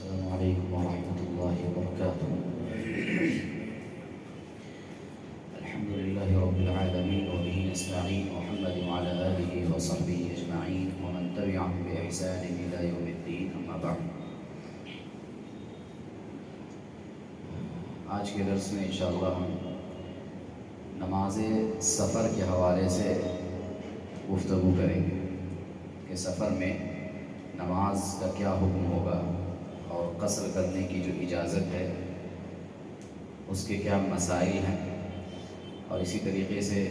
السلام عليكم ورحمة الله وبركاته. الحمد لله رب العالمين وبه نستعين محمد وعلى آله وصحبه أجمعين ومن تبعهم بإحسان إلى يوم الدين أما بعد. آج کے درس میں انشاءاللہ ہم نماز سفر کے حوالے سے گفتگو کریں گے کہ سفر میں نماز کا کیا حکم ہوگا اور قصر کرنے کی جو اجازت ہے اس کے کیا مسائل ہیں، اور اسی طریقے سے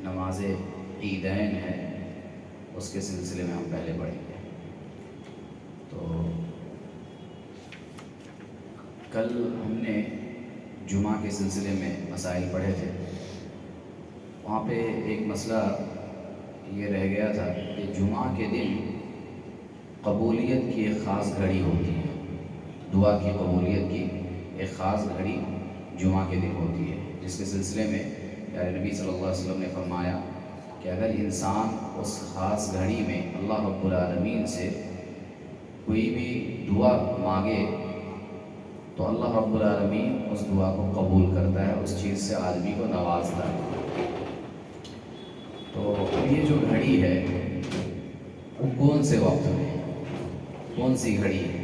نماز عیدین ہے اس کے سلسلے میں ہم پہلے پڑھیں گے. تو کل ہم نے جمعہ کے سلسلے میں مسائل پڑھے تھے. وہاں پہ ایک مسئلہ یہ رہ گیا تھا کہ جمعہ کے دن قبولیت کی ایک خاص گھڑی ہوتی ہے، دعا کی قبولیت کی ایک خاص گھڑی جمعہ کے دن ہوتی ہے، جس کے سلسلے میں پیارے نبی صلی اللہ علیہ وسلم نے فرمایا کہ اگر انسان اس خاص گھڑی میں اللہ رب العالمین سے کوئی بھی دعا مانگے تو اللہ رب العالمین اس دعا کو قبول کرتا ہے، اس چیز سے آدمی کو نوازتا ہے. تو یہ جو گھڑی ہے وہ کون سے وقت میں، کون سی گھڑی ہے؟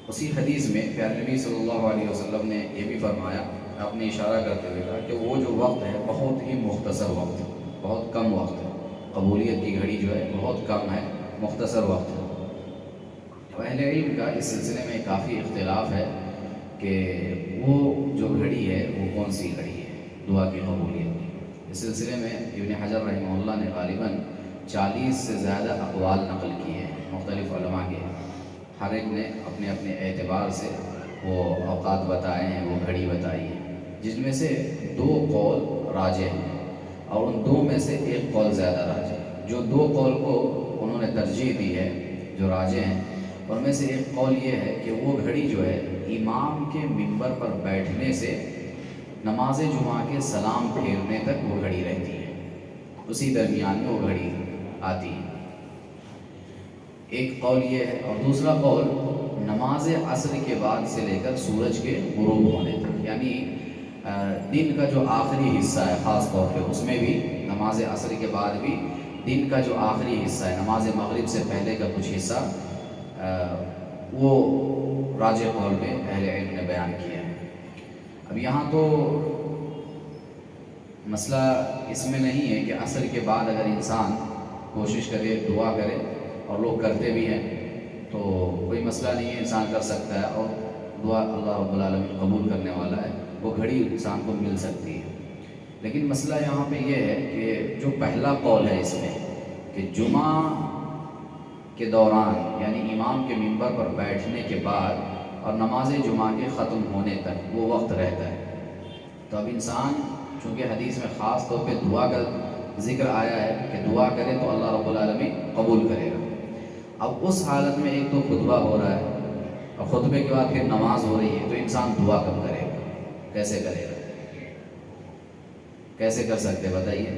اسی حدیث میں پیارے نبی صلی اللہ علیہ وسلم نے یہ بھی فرمایا، آپ نے اشارہ کرتے ہوئے کہا کہ وہ جو وقت ہے بہت ہی مختصر وقت ہے، بہت کم وقت ہے. قبولیت کی گھڑی جو ہے بہت کم ہے، مختصر وقت ہے. اہل علم کا اس سلسلے میں کافی اختلاف ہے کہ وہ جو گھڑی ہے وہ کون سی گھڑی ہے دعا کی قبولیت کی. اس سلسلے میں ابن حجر رحمہ اللہ نے غالباً 40 سے زیادہ اقوال نقل کیے ہیں مختلف علماء کے. ہر ایک نے اپنے اپنے اعتبار سے وہ اوقات بتائے ہیں، وہ گھڑی بتائی ہے، جن میں سے 2 قول راجح ہیں اور ان 2 میں سے ایک قول زیادہ راجح ہے. جو 2 قول کو انہوں نے ترجیح دی ہے جو راجح ہیں، ان میں سے ایک قول یہ ہے کہ وہ گھڑی جو ہے امام کے منبر پر بیٹھنے سے نماز جمعہ کے سلام پھیرنے تک وہ گھڑی رہتی ہے، اسی درمیان میں وہ گھڑی آتی ہے. ایک قول یہ ہے، اور دوسرا قول نماز عصر کے بعد سے لے کر سورج کے غروب ہونے تک، یعنی دن کا جو آخری حصہ ہے خاص طور پہ اس میں بھی نماز عصر کے بعد بھی دن کا جو آخری حصہ ہے نماز مغرب سے پہلے کا کچھ حصہ وہ راجح قول میں اہل علم نے بیان کیا ہے. اب یہاں تو مسئلہ اس میں نہیں ہے کہ عصر کے بعد اگر انسان کوشش کرے دعا کرے، اور لوگ کرتے بھی ہیں تو کوئی مسئلہ نہیں ہے، انسان کر سکتا ہے اور دعا اللہ رب العالمین قبول کرنے والا ہے، وہ گھڑی انسان کو مل سکتی ہے. لیکن مسئلہ یہاں پہ یہ ہے کہ جو پہلا قول ہے اس میں کہ جمعہ کے دوران یعنی امام کے منبر پر بیٹھنے کے بعد اور نماز جمعہ کے ختم ہونے تک وہ وقت رہتا ہے. تو اب انسان چونکہ حدیث میں خاص طور پہ دعا کا ذکر آیا ہے کہ دعا کرے تو اللہ رب العالمین قبول کرے گا. اب اس حالت میں ایک تو خطبہ ہو رہا ہے اور خطبے کے بعد پھر نماز ہو رہی ہے، تو انسان دعا کب کرے گا، کیسے کرے گا، کیسے کر سکتے بتائیے؟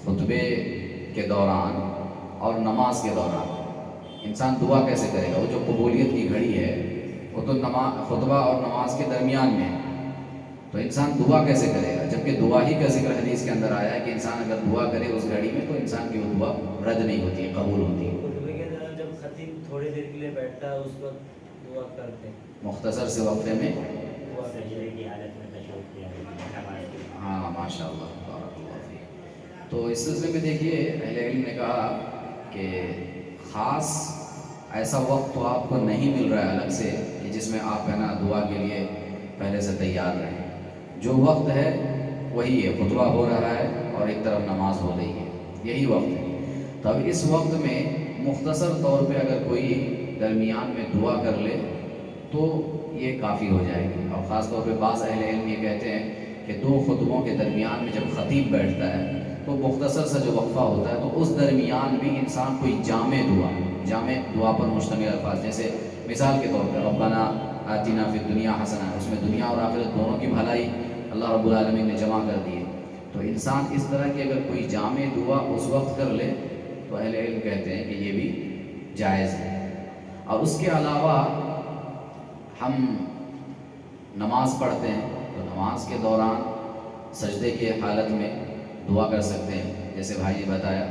خطبے کے دوران اور نماز کے دوران انسان دعا کیسے کرے گا؟ وہ جو قبولیت کی گھڑی ہے وہ تو خطبہ اور نماز کے درمیان میں ہے، تو انسان دعا کیسے کرے گا؟ جبکہ دعا ہی کا ذکر حدیث کے اندر آیا ہے کہ انسان اگر دعا کرے اس گھڑی میں تو انسان کی وہ دعا رد نہیں ہوتی ہے، قبول ہوتی ہے. خطبے کے دوران جب خطیب تھوڑی دیر کے لیے بیٹھتا ہے اس وقت دعا کرتے ہیں، مختصر سے وقفے میں سجدے کی حالت میں تشہد کیا ہے. ہاں ماشاء اللہ بارک اللہ فیک. تو اس سلسلے میں دیکھیے اہل علم نے کہا کہ خاص ایسا وقت تو آپ کو نہیں مل رہا ہے الگ سے کہ جس میں آپ ہے نا دعا کے لیے پہلے سے تیار رہیں. جو وقت ہے وہی ہے، خطبہ ہو رہا ہے اور ایک طرف نماز ہو رہی ہے، یہی وقت ہے. تو اب اس وقت میں مختصر طور پہ اگر کوئی درمیان میں دعا کر لے تو یہ کافی ہو جائے گی. اور خاص طور پہ بعض اہل علم یہ کہتے ہیں کہ 2 خطبوں کے درمیان میں جب خطیب بیٹھتا ہے تو مختصر سا جو وقفہ ہوتا ہے تو اس درمیان بھی انسان کوئی جامع دعا پر مشتمل الفاظ، جیسے مثال کے طور پہ ربنا آتنا فی الدنیا حسنہ، اس میں دنیا اور آخرت دونوں کی بھلائی اللہ رب العالمین نے جمع کر دی ہے. تو انسان اس طرح کی اگر کوئی جامع دعا اس وقت کر لے تو اہل علم کہتے ہیں کہ یہ بھی جائز ہے۔ اور اس کے علاوہ ہم نماز پڑھتے ہیں تو نماز کے دوران سجدے کی حالت میں دعا کر سکتے ہیں، جیسے بھائی نے بتایا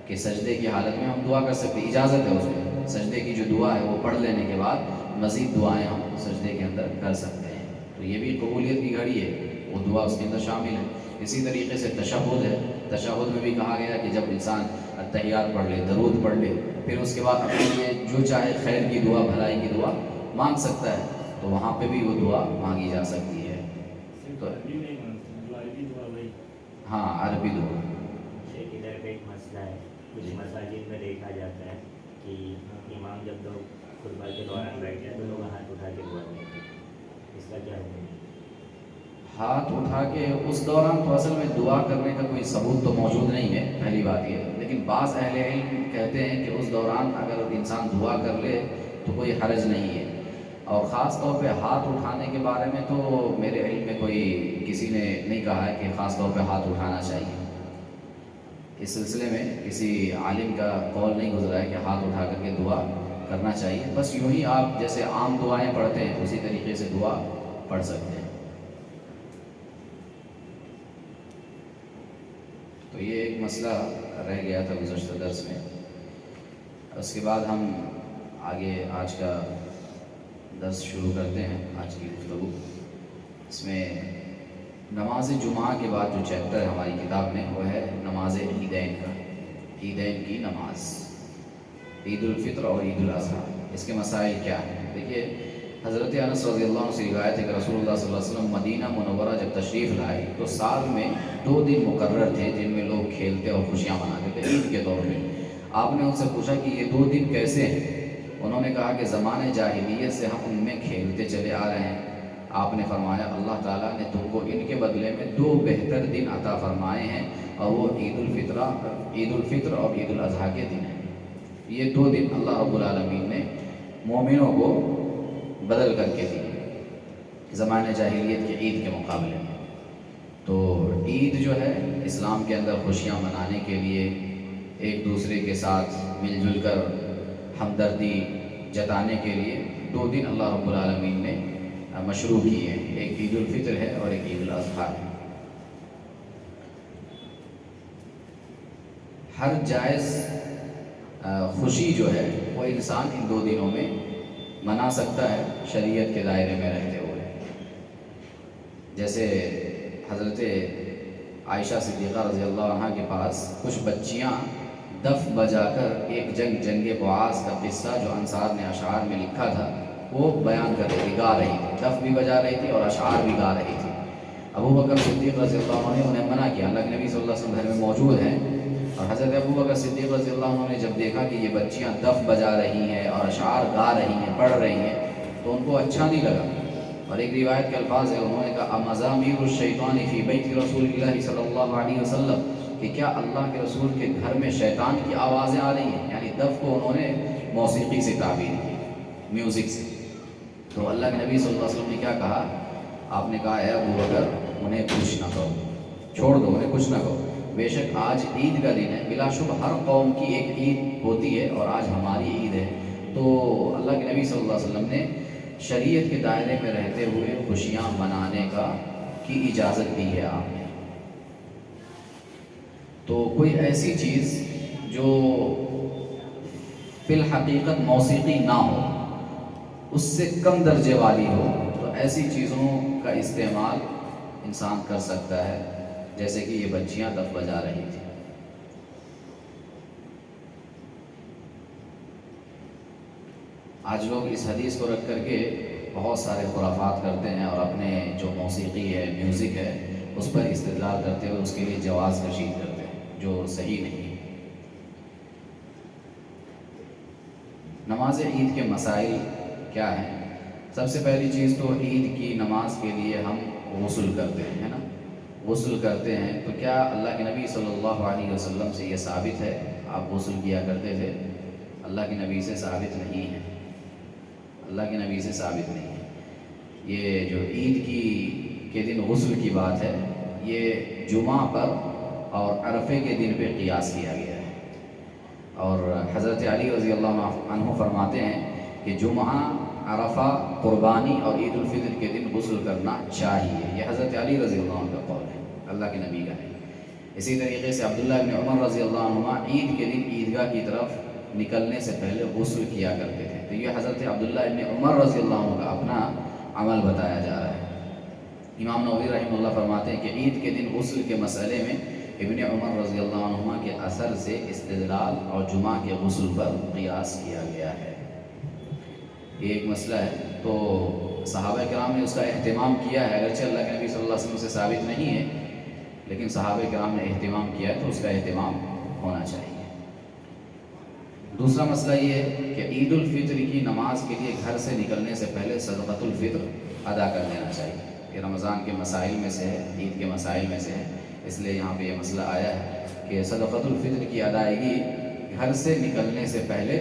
کہ سجدے کی حالت میں ہم دعا کر سکتے ہیں، اجازت ہے اس میں، سجدے کی جو دعا ہے وہ پڑھ لینے کے بعد مزید دعائیں ہم سجدے کے اندر کر سکتے ہیں، تو یہ بھی قبولیت کی گھڑی ہے، وہ دعا اس کے اندر شامل ہے۔ اسی طریقے سے تشہد ہے، تشہد میں بھی کہا گیا کہ جب انسان التحیات پڑھ لے، درود پڑھ لے، پھر اس کے بعد اپنے لیے جو چاہے خیر کی دعا، بھلائی کی دعا مانگ سکتا ہے، تو وہاں پہ بھی وہ دعا مانگی جا سکتی ہے۔ تو ہاں، عربی دعا۔ شیخ ادھر پہ ایک مسئلہ ہے، کچھ مساجد میں دیکھا جاتا ہے کہ امام جب لوگ خطبہ کے دوران بیٹھتے ہیں تو لوگ ہاتھ اٹھا کے دعا کرتے ہیں، اس کا کیا حکم ہے؟ ہاتھ اٹھا کے اس دوران تو اصل میں دعا کرنے کا کوئی ثبوت تو موجود نہیں ہے، پہلی بات یہ، لیکن بعض اہل علم کہتے ہیں کہ اس دوران اگر انسان دعا کر لے تو کوئی حرج نہیں ہے، اور خاص طور پہ ہاتھ اٹھانے کے بارے میں تو میرے علم میں کوئی کسی نے نہیں کہا ہے کہ خاص طور پہ ہاتھ اٹھانا چاہیے، اس سلسلے میں کسی عالم کا قول نہیں گزرا ہے کہ ہاتھ اٹھا کر کے دعا کرنا چاہیے، بس یوں ہی آپ جیسے عام دعائیں پڑھتے ہیں اسی طریقے سے دعا پڑھ سکتے ہیں۔ تو یہ ایک مسئلہ رہ گیا تھا گزشتہ درس میں۔ اس کے بعد ہم آگے آج کا درس شروع کرتے ہیں، آج کی گفتگو۔ اس میں نماز جمعہ کے بعد جو چیپٹر ہماری کتاب میں وہ ہے نماز عیدین کا، عیدین کی نماز، عید الفطر اور عید الاضحیٰ، اس کے مسائل کیا ہیں۔ دیکھیے، حضرت انس رضی اللہ عنہ سے روایت ہے کہ رسول اللہ صلی اللہ علیہ وسلم مدینہ منورہ جب تشریف لائے تو سال میں 2 دن مقرر تھے جن میں لوگ کھیلتے اور خوشیاں مناتے تھے عید کے طور پہ۔ آپ نے ان سے پوچھا کہ یہ 2 دن کیسے ہیں؟ انہوں نے کہا کہ زمانے جاہلیت سے ہم ان میں کھیلتے چلے آ رہے ہیں۔ آپ نے فرمایا اللہ تعالیٰ نے تم کو ان کے بدلے میں 2 بہتر دن عطا فرمائے ہیں، اور وہ عید الفطر اور عید الاضحیٰ کے دن ہیں۔ یہ 2 دن اللہ رب العالمین نے مومنوں کو بدل کر کے دی زمانہ جاہلیت کی عید کے مقابلے میں۔ تو عید جو ہے اسلام کے اندر خوشیاں منانے کے لیے، ایک دوسرے کے ساتھ مل جل کر ہمدردی جتانے کے لیے 2 دن اللہ رب العالمین نے مشروع کیے ہیں، ایک عید الفطر ہے اور ایک عید الاضحیٰ ہے۔ ہر جائز خوشی جو ہے وہ انسان ان 2 دنوں میں منا سکتا ہے شریعت کے دائرے میں رہتے ہوئے، جیسے حضرت عائشہ صدیقہ رضی اللہ عنہ کے پاس کچھ بچیاں دف بجا کر ایک جنگ بعاث کا قصہ جو انصار نے اشعار میں لکھا تھا وہ بیان کر رہی تھی، گا رہی تھی، دف بھی بجا رہی تھی اور اشعار بھی گا رہی تھی۔ ابو بکر صدیق رضی اللہ عنہ نے انہیں منع کیا، اللہ کے نبی صلی اللہ علیہ وسلم گھر میں موجود ہیں، اور حضرت ابو بکر صدیق رضی اللہ عنہ نے جب دیکھا کہ یہ بچیاں دف بجا رہی ہیں اور اشعار گا رہی ہیں، پڑھ رہی ہیں، تو ان کو اچھا نہیں لگا، اور ایک روایت کے الفاظ ہے، انہوں نے کہا امزامیر الشیطان فی بیت رسول اللہ صلی اللہ علیہ وسلم، کہ کیا اللہ کے رسول کے گھر میں شیطان کی آوازیں آ رہی ہیں؟ یعنی دف کو انہوں نے موسیقی سے تعبیر کی، میوزک سے۔ تو اللہ کے نبی صلی اللہ علیہ وسلم نے کیا کہا؟ آپ نے کہا اے ابو بکر انہیں کچھ نہ کہو، چھوڑ دو، انہیں کچھ نہ کہو، بے شک آج عید کا دن ہے، بلا شبہ ہر قوم کی ایک عید ہوتی ہے اور آج ہماری عید ہے۔ تو اللہ کے نبی صلی اللہ علیہ وسلم نے شریعت کے دائرے میں رہتے ہوئے خوشیاں منانے کی اجازت دی ہے آپ نے۔ تو کوئی ایسی چیز جو فی الحقیقت موسیقی نہ ہو، اس سے کم درجے والی ہو، تو ایسی چیزوں کا استعمال انسان کر سکتا ہے، جیسے کہ یہ بچیاں دف بجا رہی تھیں۔ آج لوگ اس حدیث کو رکھ کر کے بہت سارے خرافات کرتے ہیں اور اپنے جو موسیقی ہے، میوزک ہے، اس پر استدلال کرتے ہوئے اس کے لیے جواز کشید کرتے ہیں، جو صحیح نہیں ہے۔ نماز عید کے مسائل کیا ہیں؟ سب سے پہلی چیز تو عید کی نماز کے لیے ہم غسل کرتے ہیں، ہے نا، غسل کرتے ہیں، تو کیا اللہ کے نبی صلی اللہ علیہ وسلم سے یہ ثابت ہے آپ غسل کیا کرتے تھے؟ اللہ کے نبی سے ثابت نہیں ہے، اللہ کے نبی سے ثابت نہیں ہے۔ یہ جو عید کے دن غسل کی بات ہے، یہ جمعہ پر اور عرفے کے دن پہ قیاس کیا گیا ہے۔ اور حضرت علی رضی اللہ عنہ فرماتے ہیں کہ جمعہ، عرفہ، قربانی اور عید الفطر کے دن غسل کرنا چاہیے. یہ حضرت علی رضی اللہ عنہ کا قول ہے، اللہ کے نبی کا ہے. اسی طریقے سے عبداللہ بن عمر رضی اللہ عنہ عید کے دن عیدگاہ کی طرف نکلنے سے پہلے غسل کیا کرتے تھے. تو یہ حضرت عبداللہ بن عمر رضی اللہ عنہ کا اپنا عمل بتایا جا رہا ہے. امام نووی رحمہ اللہ فرماتے ہیں کہ عید کے دن غسل کے مسئلے میں ابن عمر رضی اللہ عنہ کے اثر سے استدلال اور جمعہ کے غسل پر قیاس کیا گیا ہے. یہ ایک مسئلہ ہے. تو صحابہ کرام نے اس کا اہتمام کیا ہے، اگرچہ اللہ کے نبی صلی اللہ علیہ وسلم سے ثابت نہیں ہے، لیکن صحابہ کرام نے اہتمام کیا ہے تو اس کا اہتمام ہونا چاہیے. دوسرا مسئلہ یہ ہے کہ عید الفطر کی نماز کے لیے گھر سے نکلنے سے پہلے صدقۃ الفطر ادا کر دینا چاہیے. یہ رمضان کے مسائل میں سے ہے، عید کے مسائل میں سے ہے، اس لیے یہاں پہ یہ مسئلہ آیا ہے کہ صدقۃ الفطر کی ادائیگی گھر سے نکلنے سے پہلے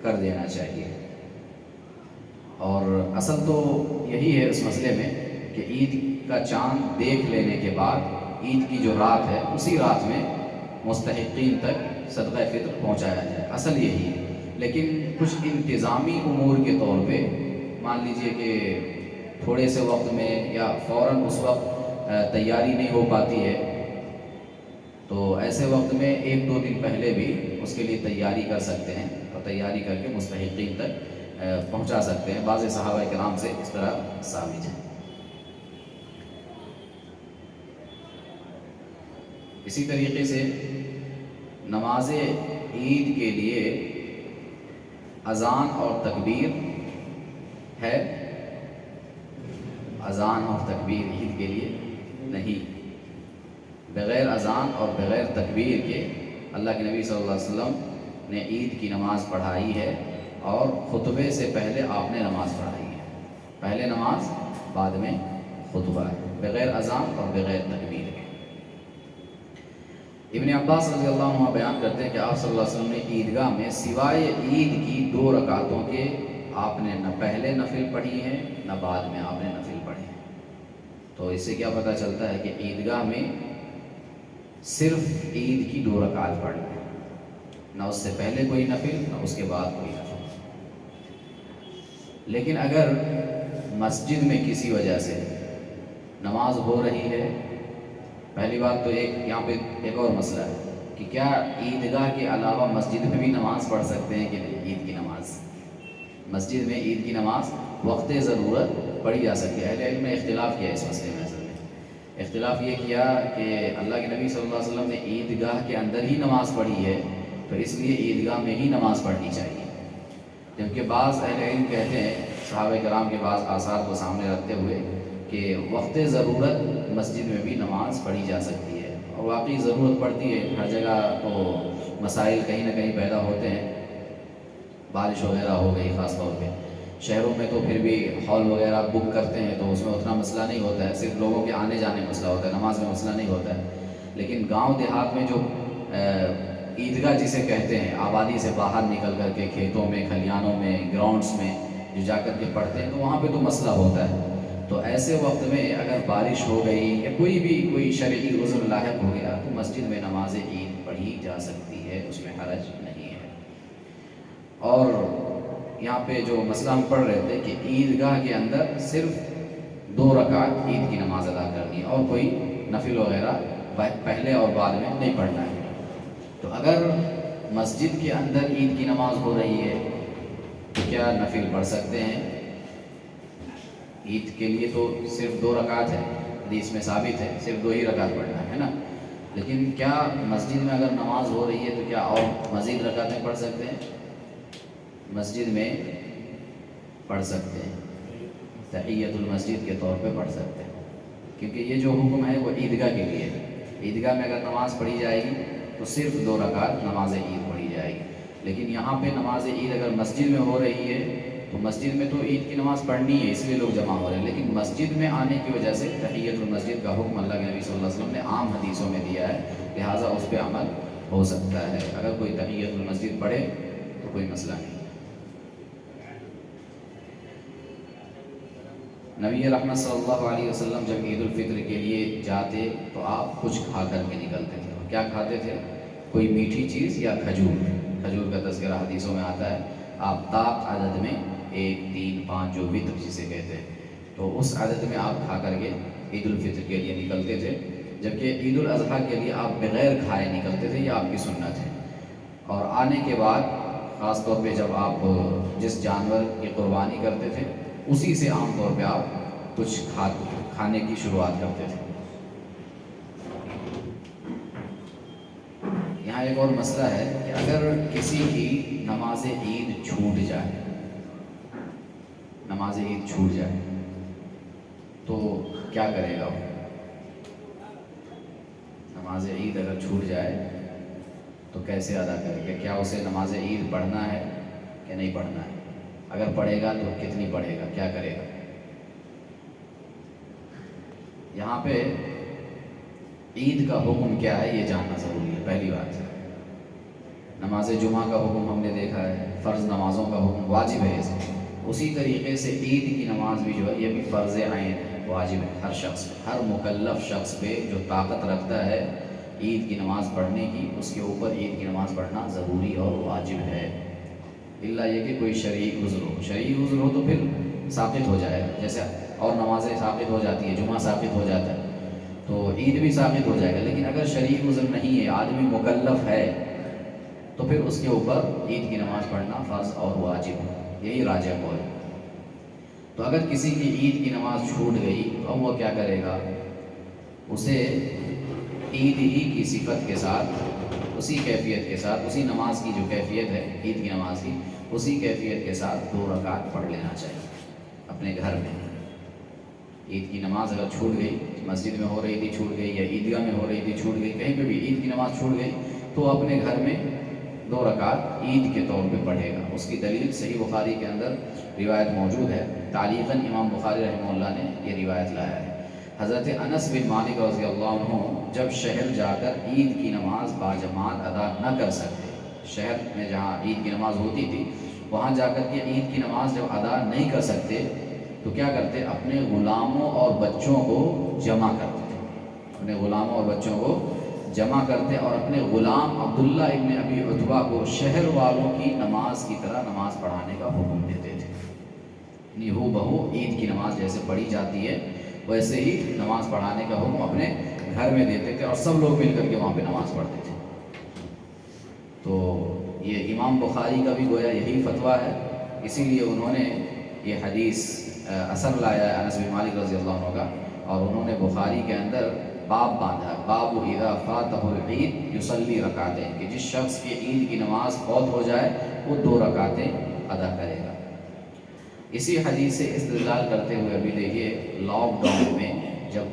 کر دینا چاہیے. اور اصل تو یہی ہے اس مسئلے میں کہ عید کا چاند دیکھ لینے کے بعد عید کی جو رات ہے اسی رات میں مستحقین تک صدقہ فطر پہنچایا جائے. اصل یہی ہے. لیکن کچھ انتظامی امور کے طور پہ مان لیجئے کہ تھوڑے سے وقت میں یا فوراً اس وقت تیاری نہیں ہو پاتی ہے، تو ایسے وقت میں 1-2 دن پہلے بھی اس کے لیے تیاری کر سکتے ہیں اور تیاری کر کے مستحقین تک پہنچا سکتے ہیں. بعض صحابہ کرام سے اس طرح ثابت ہے. اسی طریقے سے نماز عید کے لیے اذان اور تکبیر ہے، اذان اور تکبیر عید کے لیے نہیں. بغیر اذان اور بغیر تکبیر کے اللہ کے نبی صلی اللہ علیہ وسلم نے عید کی نماز پڑھائی ہے اور خطبے سے پہلے آپ نے نماز پڑھائی ہے. پہلے نماز بعد میں خطبہ ہے، بغیر اذان اور بغیر تکبیر کے. ابن عباس رضی اللہ عنہ بیان کرتے ہیں کہ آپ صلی اللہ علیہ وسلم نے عیدگاہ میں سوائے عید کی 2 رکعتوں کے آپ نے نہ پہلے نفل پڑھی ہیں نہ بعد میں آپ نے نفل پڑھی ہیں. تو اس سے کیا پتہ چلتا ہے کہ عیدگاہ میں صرف عید کی 2 رکعت پڑھنا ہے، نہ اس سے پہلے کوئی نفل نہ اس کے بعد کوئی نفل. لیکن اگر مسجد میں کسی وجہ سے نماز ہو رہی ہے، پہلی بات تو یہاں پہ ایک اور مسئلہ ہے کہ کیا عیدگاہ کے علاوہ مسجد میں بھی نماز پڑھ سکتے ہیں کہ نہیں. عید کی نماز مسجد میں عید کی نماز وقت ضرورت پڑھی جا سکتی ہے. اہل علم نے اختلاف کیا اس مسئلے میں. اصل میں اختلاف یہ کیا کہ اللہ کے نبی صلی اللہ علیہ وسلم نے عیدگاہ کے اندر ہی نماز پڑھی ہے تو اس لیے عیدگاہ میں ہی نماز پڑھنی چاہیے، جبکہ بعض اہل علم کہتے ہیں صحابہ کرام کے بعض آثار کو سامنے رکھتے ہوئے کہ وقت ضرورت مسجد میں بھی نماز پڑھی جا سکتی ہے. اور واقعی ضرورت پڑتی ہے. ہر جگہ تو مسائل کہیں نہ کہیں پیدا ہوتے ہیں. بارش وغیرہ ہو گئی خاص طور پہ شہروں میں تو پھر بھی ہال وغیرہ بک کرتے ہیں تو اس میں اتنا مسئلہ نہیں ہوتا ہے، صرف لوگوں کے آنے جانے میں مسئلہ ہوتا ہے، نماز میں مسئلہ نہیں ہوتا ہے. لیکن گاؤں دیہات میں جو عیدگاہ جسے کہتے ہیں، آبادی سے باہر نکل کر کے کھیتوں میں، کھلیانوں میں، گراؤنڈس میں جو جا کر کے پڑھتے ہیں تو وہاں پہ تو مسئلہ ہوتا ہے. تو ایسے وقت میں اگر بارش ہو گئی یا کوئی شرعی عذر لاحق ہو گیا تو مسجد میں نماز عید پڑھی جا سکتی ہے، اس میں حرج نہیں ہے. اور یہاں پہ جو مسئلہ ہم پڑھ رہے تھے کہ عیدگاہ کے اندر صرف 2 رکعت عید کی نماز ادا کرنی ہے اور کوئی نفل وغیرہ پہلے اور بعد میں نہیں پڑھنا ہے. تو اگر مسجد کے اندر عید کی نماز ہو رہی ہے تو کیا نفل پڑھ سکتے ہیں؟ عید کے لیے تو صرف 2 رکعت ہے، حدیث میں ثابت ہے صرف 2 ہی رکعت پڑھنا ہے نا. لیکن کیا مسجد میں اگر نماز ہو رہی ہے تو کیا اور مزید رکعتیں پڑھ سکتے ہیں؟ مسجد میں پڑھ سکتے ہیں، تحیۃ المسجد کے طور پہ پڑھ سکتے ہیں، کیونکہ یہ جو حکم ہے وہ عیدگاہ کے لیے ہے. عیدگاہ میں اگر نماز پڑھی جائے گی تو صرف 2 رکعت نماز عید پڑھی جائے گی. لیکن یہاں پہ نماز عید اگر مسجد میں ہو رہی ہے تو مسجد میں تو عید کی نماز پڑھنی ہے، اس لیے لوگ جمع ہو رہے ہیں. لیکن مسجد میں آنے کی وجہ سے تحیۃ المسجد کا حکم اللہ کے نبی صلی اللہ علیہ وسلم نے عام حدیثوں میں دیا ہے، لہٰذا اس پہ عمل ہو سکتا ہے. اگر کوئی تحیۃ المسجد پڑھے تو کوئی مسئلہ نہیں. نبی رحمت صلی اللہ علیہ وسلم جب عید الفطر کے لیے جاتے تو آپ کچھ کھا کر کے نکلتے تھے. کیا کھاتے تھے؟ کوئی میٹھی چیز یا کھجور کا تذکرہ حدیثوں میں آتا ہے. آفتاب عدد میں 1 3 5 جو وطر جسے کہتے ہیں، تو اس عدد میں آپ کھا کر کے عید الفطر کے لیے نکلتے تھے، جبکہ عید الاضحیٰ کے لیے آپ بغیر کھائے نکلتے تھے، یہ آپ کی سنت ہے. اور آنے کے بعد خاص طور پہ جب آپ جس جانور کی قربانی کرتے تھے اسی سے عام طور پہ آپ کچھ کھانے کی شروعات کرتے تھے. یہاں ایک اور مسئلہ ہے کہ اگر کسی کی نماز عید چھوٹ جائے تو کیا کرے گا وہ؟ نماز عید اگر چھوٹ جائے تو کیسے ادا کرے گا؟ کیا اسے نماز عید پڑھنا ہے کہ نہیں پڑھنا ہے؟ اگر پڑھے گا تو کتنی پڑھے گا، کیا کرے گا؟ یہاں پہ عید کا حکم کیا ہے یہ جاننا ضروری ہے. پہلی بات نماز جمعہ کا حکم ہم نے دیکھا ہے، فرض نمازوں کا حکم واجب ہے. اسی طریقے سے عید کی نماز بھی جو ہے یہ بھی فرض عین ہے، واجب ہے ہر شخص پہ، ہر مکلف شخص پہ جو طاقت رکھتا ہے عید کی نماز پڑھنے کی، اس کے اوپر عید کی نماز پڑھنا ضروری اور واجب ہے. الا یہ کہ کوئی شرعی عذر ہو تو پھر ساقط ہو جائے گا. جیسے اور نمازیں ساقط ہو جاتی ہے، جمعہ ساقط ہو جاتا ہے تو عید بھی ساقط ہو جائے گا. لیکن اگر شرعی عذر نہیں ہے، آدمی مکلف ہے، تو پھر اس کے اوپر عید کی نماز پڑھنا فرض اور واجب ہے. یہی راجح قول ہے. تو اگر کسی کی عید کی نماز چھوٹ گئی تو وہ کیا کرے گا؟ اسے عید ہی کی صفت کے ساتھ، اسی کیفیت کے ساتھ، اسی نماز کی جو کیفیت ہے عید کی نماز کی، اسی کیفیت کے ساتھ 2 رکعت پڑھ لینا چاہیے اپنے گھر میں. عید کی نماز اگر چھوٹ گئی، مسجد میں ہو رہی تھی چھوٹ گئی، یا عیدگاہ میں ہو رہی تھی چھوٹ گئی، کہیں پہ بھی عید کی نماز چھوٹ گئی تو اپنے گھر میں 2 رکعت عید کے طور پہ پڑھے گا. اس کی دلیل صحیح بخاری کے اندر روایت موجود ہے، تعلیقاً امام بخاری رحمہ اللہ نے یہ روایت لایا ہے. حضرت انس بن مالک رضی اللہ عنہ جب شہر جا کر عید کی نماز باجماعت ادا نہ کر سکتے، شہر میں جہاں عید کی نماز ہوتی تھی وہاں جا کر کے عید کی نماز جب ادا نہیں کر سکتے تو کیا کرتے؟ اپنے غلاموں اور بچوں کو جمع کرتے تھے، اپنے غلاموں اور بچوں کو جمع کرتے اور اپنے غلام عبداللہ ابن ابی عتبہ کو شہر والوں کی نماز کی طرح نماز پڑھانے کا حکم دیتے تھے. یعنی ہو بہو عید کی نماز جیسے پڑھی جاتی ہے ویسے ہی نماز پڑھانے کا حکم اپنے گھر میں دیتے تھے اور سب لوگ مل کر کے وہاں پہ نماز پڑھتے تھے. تو یہ امام بخاری کا بھی گویا یہی فتویٰ ہے، اسی لیے انہوں نے یہ حدیث اثر لایا ہے انس بن مالک رضی اللہ عنہ کا، اور انہوں نے بخاری کے اندر باب باندھا، باب اذا فاتہ العید یصلی رکعتین، کہ جس شخص کی عید کی نماز فوت ہو جائے وہ 2 رکعتیں ادا کرے گا. اسی حدیث سے استدلال کرتے ہوئے ابھی دیکھیے لاک ڈاؤن میں جب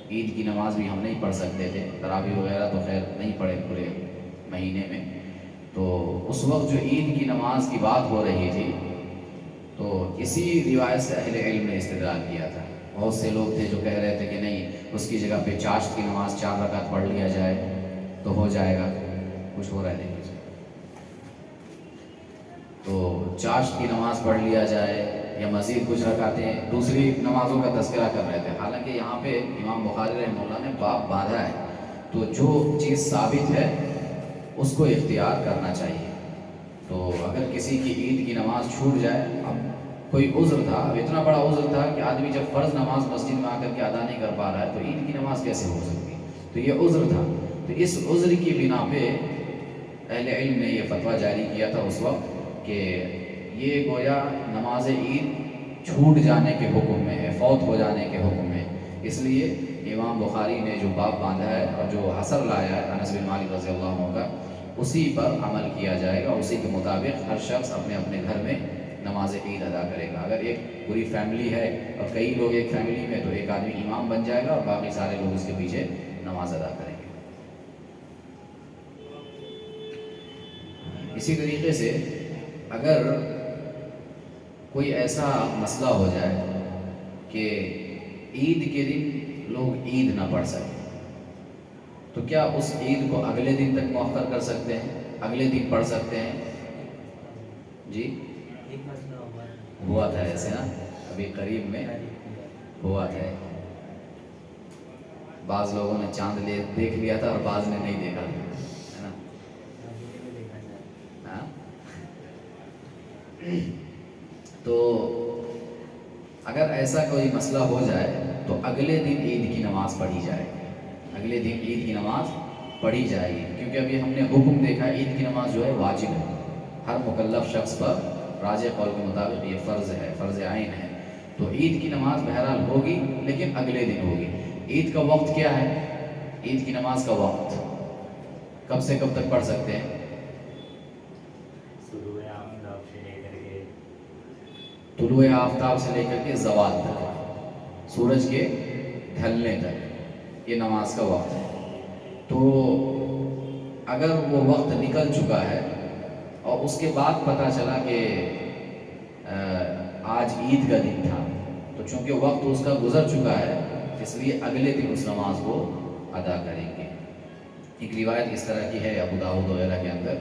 عید کی نماز بھی ہم نہیں پڑھ سکتے تھے، تراویح وغیرہ تو خیر نہیں پڑھے پورے مہینے میں، تو اس وقت جو عید کی نماز کی بات ہو رہی تھی تو اسی روایت سے اہل علم نے استدلال کیا تھا. بہت سے لوگ تھے جو کہہ رہے تھے کہ نہیں، اس کی جگہ پہ چاشت کی نماز 4 رکعت پڑھ لیا جائے تو ہو جائے گا. کچھ ہو رہا ہے دیکھیے، تو چاشت کی نماز پڑھ لیا جائے یا مزید کچھ رکعتیں دوسری نمازوں کا تذکرہ کر رہے تھے. حالانکہ یہاں پہ امام بخاری رحمہ اللہ نے باب باندھا ہے، تو جو چیز ثابت ہے اس کو اختیار کرنا چاہیے. تو اگر کسی کی عید کی نماز چھوٹ جائے، اب کوئی عذر تھا، اب اتنا بڑا عذر تھا کہ آدمی جب فرض نماز مسجد میں آ کر کے ادا نہیں کر پا رہا ہے تو عید کی نماز کیسے ہو سکتی؟ تو یہ عذر تھا. تو اس عذر کی بنا پہ اہل علم نے یہ فتویٰ جاری کیا تھا اس وقت کہ یہ گویا نماز عید چھوٹ جانے کے حکم میں ہے، فوت ہو جانے کے حکم میں. اس لیے امام بخاری نے جو باب باندھا ہے اور جو حسر لایا ہے انس بن مالک رضی اللہ عنہ کا، اسی پر عمل کیا جائے گا. اسی کے مطابق ہر شخص اپنے اپنے گھر میں نماز عید ادا کرے گا. اگر ایک پوری فیملی ہے اور کئی لوگ ایک فیملی میں، تو ایک آدمی امام بن جائے گا اور باقی سارے لوگ اس کے پیچھے نماز ادا کریں گے. اسی طریقے سے اگر کوئی ایسا مسئلہ ہو جائے کہ عید کے دن لوگ عید نہ پڑھ سکیں، تو کیا اس عید کو اگلے دن تک مؤخر کر سکتے ہیں، اگلے دن پڑھ سکتے ہیں؟ جی ایک مسئلہ ہوا تھا ایسے نا، ابھی قریب میں ہوا تھا. بعض لوگوں نے چاند دیکھ لیا تھا اور بعض نے نہیں دیکھا، ہے نا. تو اگر ایسا کوئی مسئلہ ہو جائے تو اگلے دن عید کی نماز پڑھی جائے گی، اگلے دن عید کی نماز پڑھی جائے گی، کیونکہ ابھی ہم نے حکم دیکھا عید کی نماز جو ہے واجب ہے، ہر مکلف شخص پر راجح قول کے مطابق یہ فرض ہے، فرض عین ہے۔ تو عید کی نماز بہرحال ہوگی لیکن اگلے دن ہوگی۔ عید کا وقت کیا ہے؟ عید کی نماز کا وقت کب سے کب تک پڑھ سکتے ہیں؟ شروع آفتاب سے لے کر کے طلوع آفتاب سے لے کر کے زوال تک، سورج کے ڈھلنے تک، یہ نماز کا وقت ہے۔ تو اگر وہ وقت نکل چکا ہے اور اس کے بعد پتہ چلا کہ آج عید کا دن تھا، تو چونکہ وقت اس کا گزر چکا ہے اس لیے اگلے دن اس نماز کو ادا کریں گے۔ ایک روایت اس طرح کی ہے ابو داؤد وغیرہ کے اندر،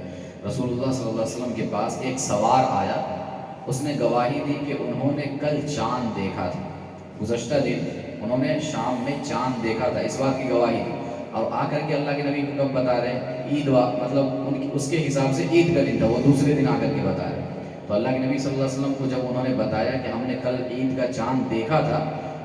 رسول اللہ صلی اللہ علیہ وسلم کے پاس ایک سوار آیا، اس نے گواہی دی کہ انہوں نے کل چاند دیکھا تھا، گزشتہ دن انہوں نے شام میں چاند دیکھا تھا، اس بات کی گواہی دی، اور آ کر کے اللہ کے نبی کو کب بتا رہے ہیں؟ عید مطلب اس کے حساب سے عید کا دن تھا، وہ دوسرے دن آ کر کے بتا رہے ہیں۔ تو اللہ کے نبی صلی اللہ علیہ وسلم کو جب انہوں نے بتایا کہ ہم نے کل عید کا چاند دیکھا تھا،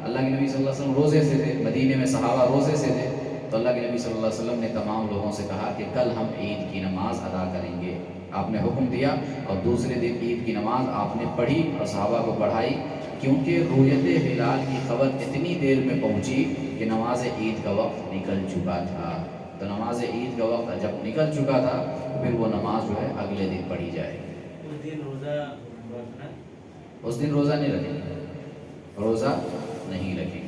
اللہ کے نبی صلی اللہ علیہ وسلم روزے سے تھے، مدینے میں صحابہ روزے سے تھے، تو اللہ کے نبی صلی اللہ علیہ وسلم نے تمام لوگوں سے کہا کہ کل ہم عید کی نماز ادا کریں گے۔ آپ نے حکم دیا اور دوسرے دن عید کی نماز آپ نے پڑھی اور صحابہ کو پڑھائی، کیونکہ رؤیت ہلال کی خبر اتنی دیر میں پہنچی کہ نماز عید کا وقت نکل چکا تھا۔ تو نماز عید کا وقت جب نکل چکا تھا پھر وہ نماز جو ہے اگلے دن پڑھی جائے گی۔ اس دن روزہ رکھنا، اس دن روزہ نہیں رکھیں گے، روزہ نہیں رکھیں گے۔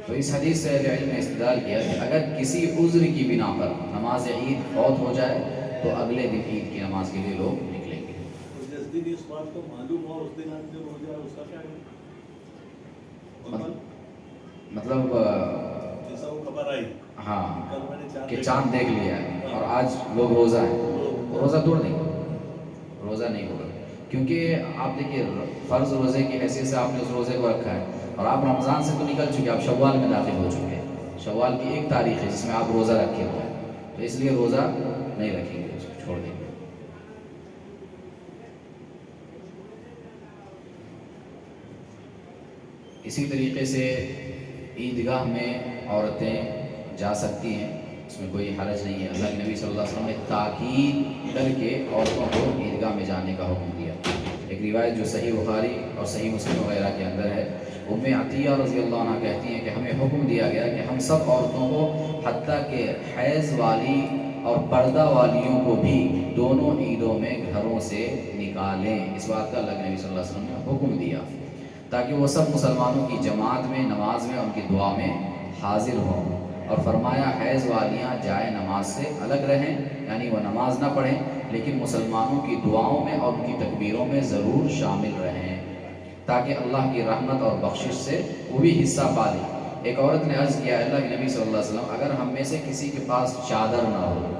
تو اس حدیث سے اہل علم نے استدلال کیا کہ اگر کسی عذر کی بنا پر نماز عید فوت ہو جائے تو اگلے دن عید کی نماز کے لیے لوگ نکلیں گے۔ جس دن اس بات کو معلوم ہو اس دن آپ ہو جائے اس کا کیا مطلب جیسا وہ خبر آئی ہاں کہ چاند دیکھ لیا ہے اور آج لوگ روزہ ہے، روزہ توڑ دیں گے، روزہ نہیں ہوگا، کیونکہ آپ دیکھیے فرض روزے کی حیثیت سے آپ نے اس روزے کو رکھا ہے اور آپ رمضان سے تو نکل چکے، آپ شوال میں داخل ہو چکے ہیں، شوال کی ایک تاریخ ہے جس میں آپ روزہ رکھے ہوئے ہیں، تو اس لیے روزہ نہیں رکھیں گے، اس کو چھوڑ دیں گے۔ اسی طریقے سے عیدگاہ میں عورتیں جا سکتی ہیں، اس میں کوئی حرج نہیں ہے۔ اللہ کے نبی صلی اللہ علیہ وسلم نے تاکید کر کے عورتوں کو عیدگاہ میں جانے کا حکم دیا۔ ایک روایت جو صحیح بخاری اور صحیح مسلم وغیرہ کے اندر ہے، ام عطیہ رضی اللہ عنہ کہتی ہیں کہ ہمیں حکم دیا گیا کہ ہم سب عورتوں کو حتیٰ کہ حیض والی اور پردہ والیوں کو بھی دونوں عیدوں میں گھروں سے نکالیں، اس بات کا اللہ کے نبی صلی اللہ علیہ وسلم نے حکم دیا تاکہ وہ سب مسلمانوں کی جماعت میں نماز میں ان کی دعا میں حاضر ہوں، اور فرمایا حیض والیاں جائے نماز سے الگ رہیں، یعنی وہ نماز نہ پڑھیں لیکن مسلمانوں کی دعاؤں میں اور ان کی تکبیروں میں ضرور شامل رہیں تاکہ اللہ کی رحمت اور بخشش سے وہ بھی حصہ پا لیں۔ ایک عورت نے عرض کیا اللہ کے نبی صلی اللہ علیہ وسلم اگر ہم میں سے کسی کے پاس چادر نہ ہو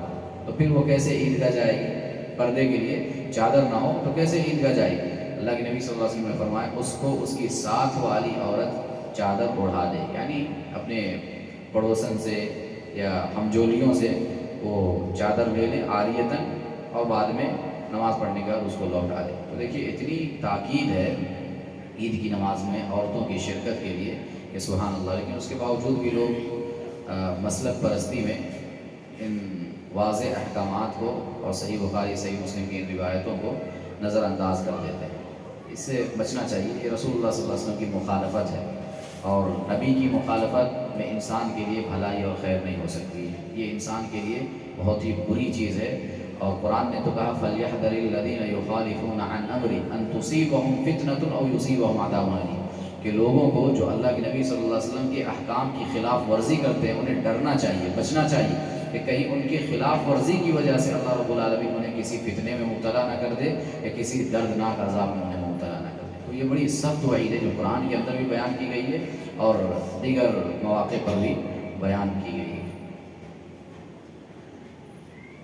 تو پھر وہ کیسے عیدگاہ جائے گی؟ پردے کے لیے چادر نہ ہو تو کیسے عیدگاہ جائے گی؟ اللہ کے نبی صلی اللہ علیہ وسلم نے فرمایا اس کو اس کی ساتھ والی عورت چادر اڑا دے، یعنی اپنے پڑوسن سے یا ہمجولیوں سے وہ چادر لے لیں عاریتاً اور بعد میں نماز پڑھنے کے بعد اس کو لوٹا دے۔ تو دیکھیے اتنی تاکید ہے عید کی نماز میں عورتوں کی شرکت کے لیے کہ سبحان اللہ، لیکن اس کے باوجود بھی لوگ مسلک پرستی میں ان واضح احکامات کو اور صحیح بخاری صحیح مسلم کی ان روایتوں کو نظر انداز کر دیتے ہیں۔ اس سے بچنا چاہیے کہ رسول اللہ صلی اللہ علیہ وسلم کی مخالفت ہے، اور نبی کی مخالفت میں انسان کے لیے بھلائی اور خیر نہیں ہو سکتی، یہ انسان کے لیے بہت ہی بری چیز ہے۔ اور قرآن نے تو کہا فَلْيَحْذَرِ الَّذِينَ يُخَالِفُونَ عَنْ أَمْرِهِ أَن تُصِيبَهُمْ فِتْنَةٌ أَوْ يُصِيبَهُمْ عَذَابٌ أَلِيمٌ، کہ لوگوں کو جو اللہ کے نبی صلی اللہ علیہ وسلم کے احکام کی خلاف ورزی کرتے ہیں انہیں ڈرنا چاہیے، بچنا چاہیے کہ کہیں ان کی خلاف ورزی کی وجہ سے اللہ رب العالمین انہیں کسی فتنے میں مبتلا نہ کر دے یا کسی دردناک عذاب میں انہیں مبتلا نہ کر دے۔ تو یہ بڑی سخت وعید ہے جو قرآن کے اندر بھی بیان کی گئی ہے اور دیگر مواقع پر بھی بیان کی گئی ہے۔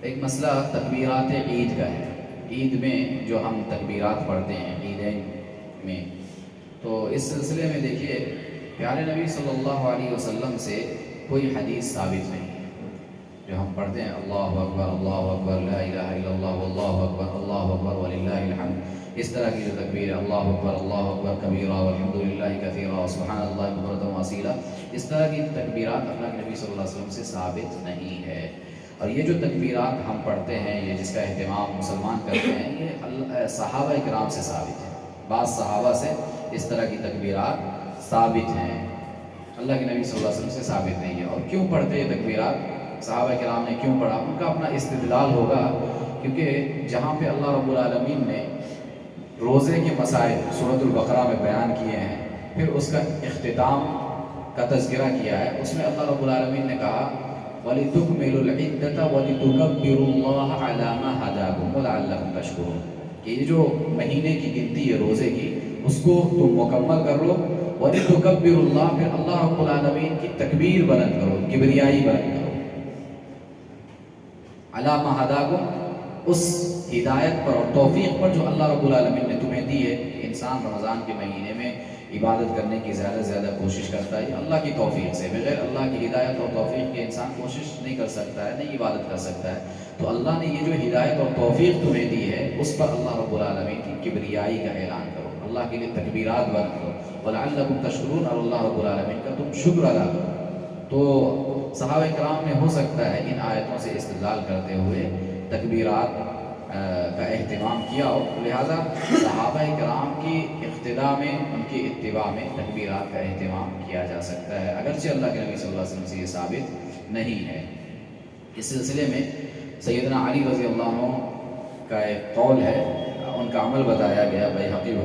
ایک مسئلہ تکبیرات عید کا ہے، عید میں جو ہم تکبیرات پڑھتے ہیں عیدین میں، تو اس سلسلے میں دیکھیے پیارے نبی صلی اللہ علیہ وسلم سے کوئی حدیث ثابت نہیں ہے، جو ہم پڑھتے ہیں اللہ اکبر لا الہ الا اللہ واللہ اکبر وللہ الحمد، اس طرح کی جو تکبیر ہے اللہ اکبر کبیرہ والحمد للہ کثیرہ وسبحان اللہ بکرۃ واصیلا، اس طرح کی تکبیرات اللہ کے نبی صلی اللہ علیہ وسلم سے ثابت نہیں ہے۔ اور یہ جو تکبیرات ہم پڑھتے ہیں، یہ جس کا اہتمام مسلمان کرتے ہیں، یہ صحابہ کرام سے ثابت ہے۔ بعض صحابہ سے اس طرح کی تکبیرات ثابت ہیں، اللہ کے نبی صلی اللہ علیہ وسلم سے ثابت نہیں ہے۔ اور کیوں پڑھتے یہ تکبیرات، صحابہ کرام نے کیوں پڑھا، ان کا اپنا استدلال ہوگا، کیونکہ جہاں پہ اللہ رب العالمین نے روزے کے مسائل سورۃ البقرہ میں بیان کیے ہیں، پھر اس کا اختتام کا تذکرہ کیا ہے، اس میں اللہ رب العالمین نے کہا وَلِتُكْمِلُوا الْعِدَّةَ وَلِتُكَبِّرُوا اللَّهَ عَلَىٰ مَا هَدَاكُمْ وَلَعَلَّكُمْ تَشْكُرُونَ، کہ یہ جو مہینے کی گنتی ہے روزے کی، اس کو تم مکمل کر لو، وَلِتُكَبِّرُوا اللَّهَ، پھر اللہ رب العالمین کی تکبیر بلند کرو، کبریائی بلند کرو، عَلَىٰ مَا هَدَاكُمْ، اس ہدایت پر اور توفیق پر جو اللہ رب العالمین نے تمہیں دی ہے۔ انسان رمضان کے مہینے میں عبادت کرنے کی زیادہ سے زیادہ کوشش کرتا ہے اللہ کی توفیق سے، بغیر اللہ کی ہدایت اور توفیق کے انسان کوشش نہیں کر سکتا ہے، نہیں عبادت کر سکتا ہے۔ تو اللہ نے یہ جو ہدایت اور توفیق تمہیں دی ہے، اس پر اللہ رب العالمین کی کبریائی کا اعلان کرو، اللہ کے لیے تکبیرات بلند کرو، وَلَعَلَّكُمْ تَشْكُرُونَ، اور اللہ رب العالمین کا تم شکر ادا کرو۔ تو صحابہ کرام نے ہو سکتا ہے ان آیتوں سے استدلال کرتے ہوئے تکبیرات کا اہتمام کیا ہو، لہذا صحابہ کرام کی اقتداء میں، ان کی اتباع میں تکبیرات کا اہتمام کیا جا سکتا ہے، اگرچہ اللہ کے نبی صلی اللہ علیہ وسلم سے یہ ثابت نہیں ہے۔ اس سلسلے میں سیدنا علی رضی اللہ عنہ کا ایک قول ہے، ان کا عمل بتایا گیا بیہقی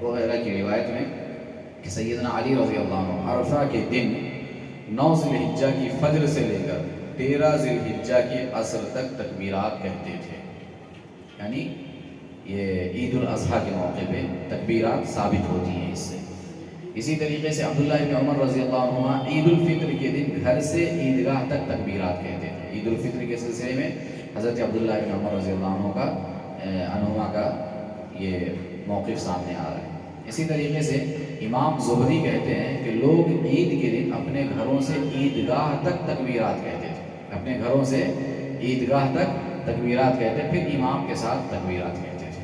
وغیرہ کی روایت میں، کہ سیدنا علی رضی اللہ عنہ عرفہ کے دن 9 ذی الحجہ کی فجر سے لے کر 13 ذی الحجہ کے عصر تک تکبیرات کہتے تھے، یعنی یہ عید الاضحیٰ کے موقع پہ تکبیرات ثابت ہوتی ہیں اس سے۔ اسی طریقے سے عبداللہ بن عمر رضی اللہ عنہ عید الفطر کے دن گھر سے عیدگاہ تک تکبیرات کہتے تھے۔ عید الفطر کے سلسلے میں حضرت عبداللہ بن عمر رضی اللہ عنہ کا یہ موقف سامنے آ رہا ہے۔ اسی طریقے سے امام زہری کہتے ہیں کہ لوگ عید کے دن اپنے گھروں سے عیدگاہ تک تکبیرات کہتے تھے، اپنے گھروں سے عیدگاہ تک تکبیرات کہتے ہیں، پھر امام کے ساتھ تکبیرات کہتے تھے۔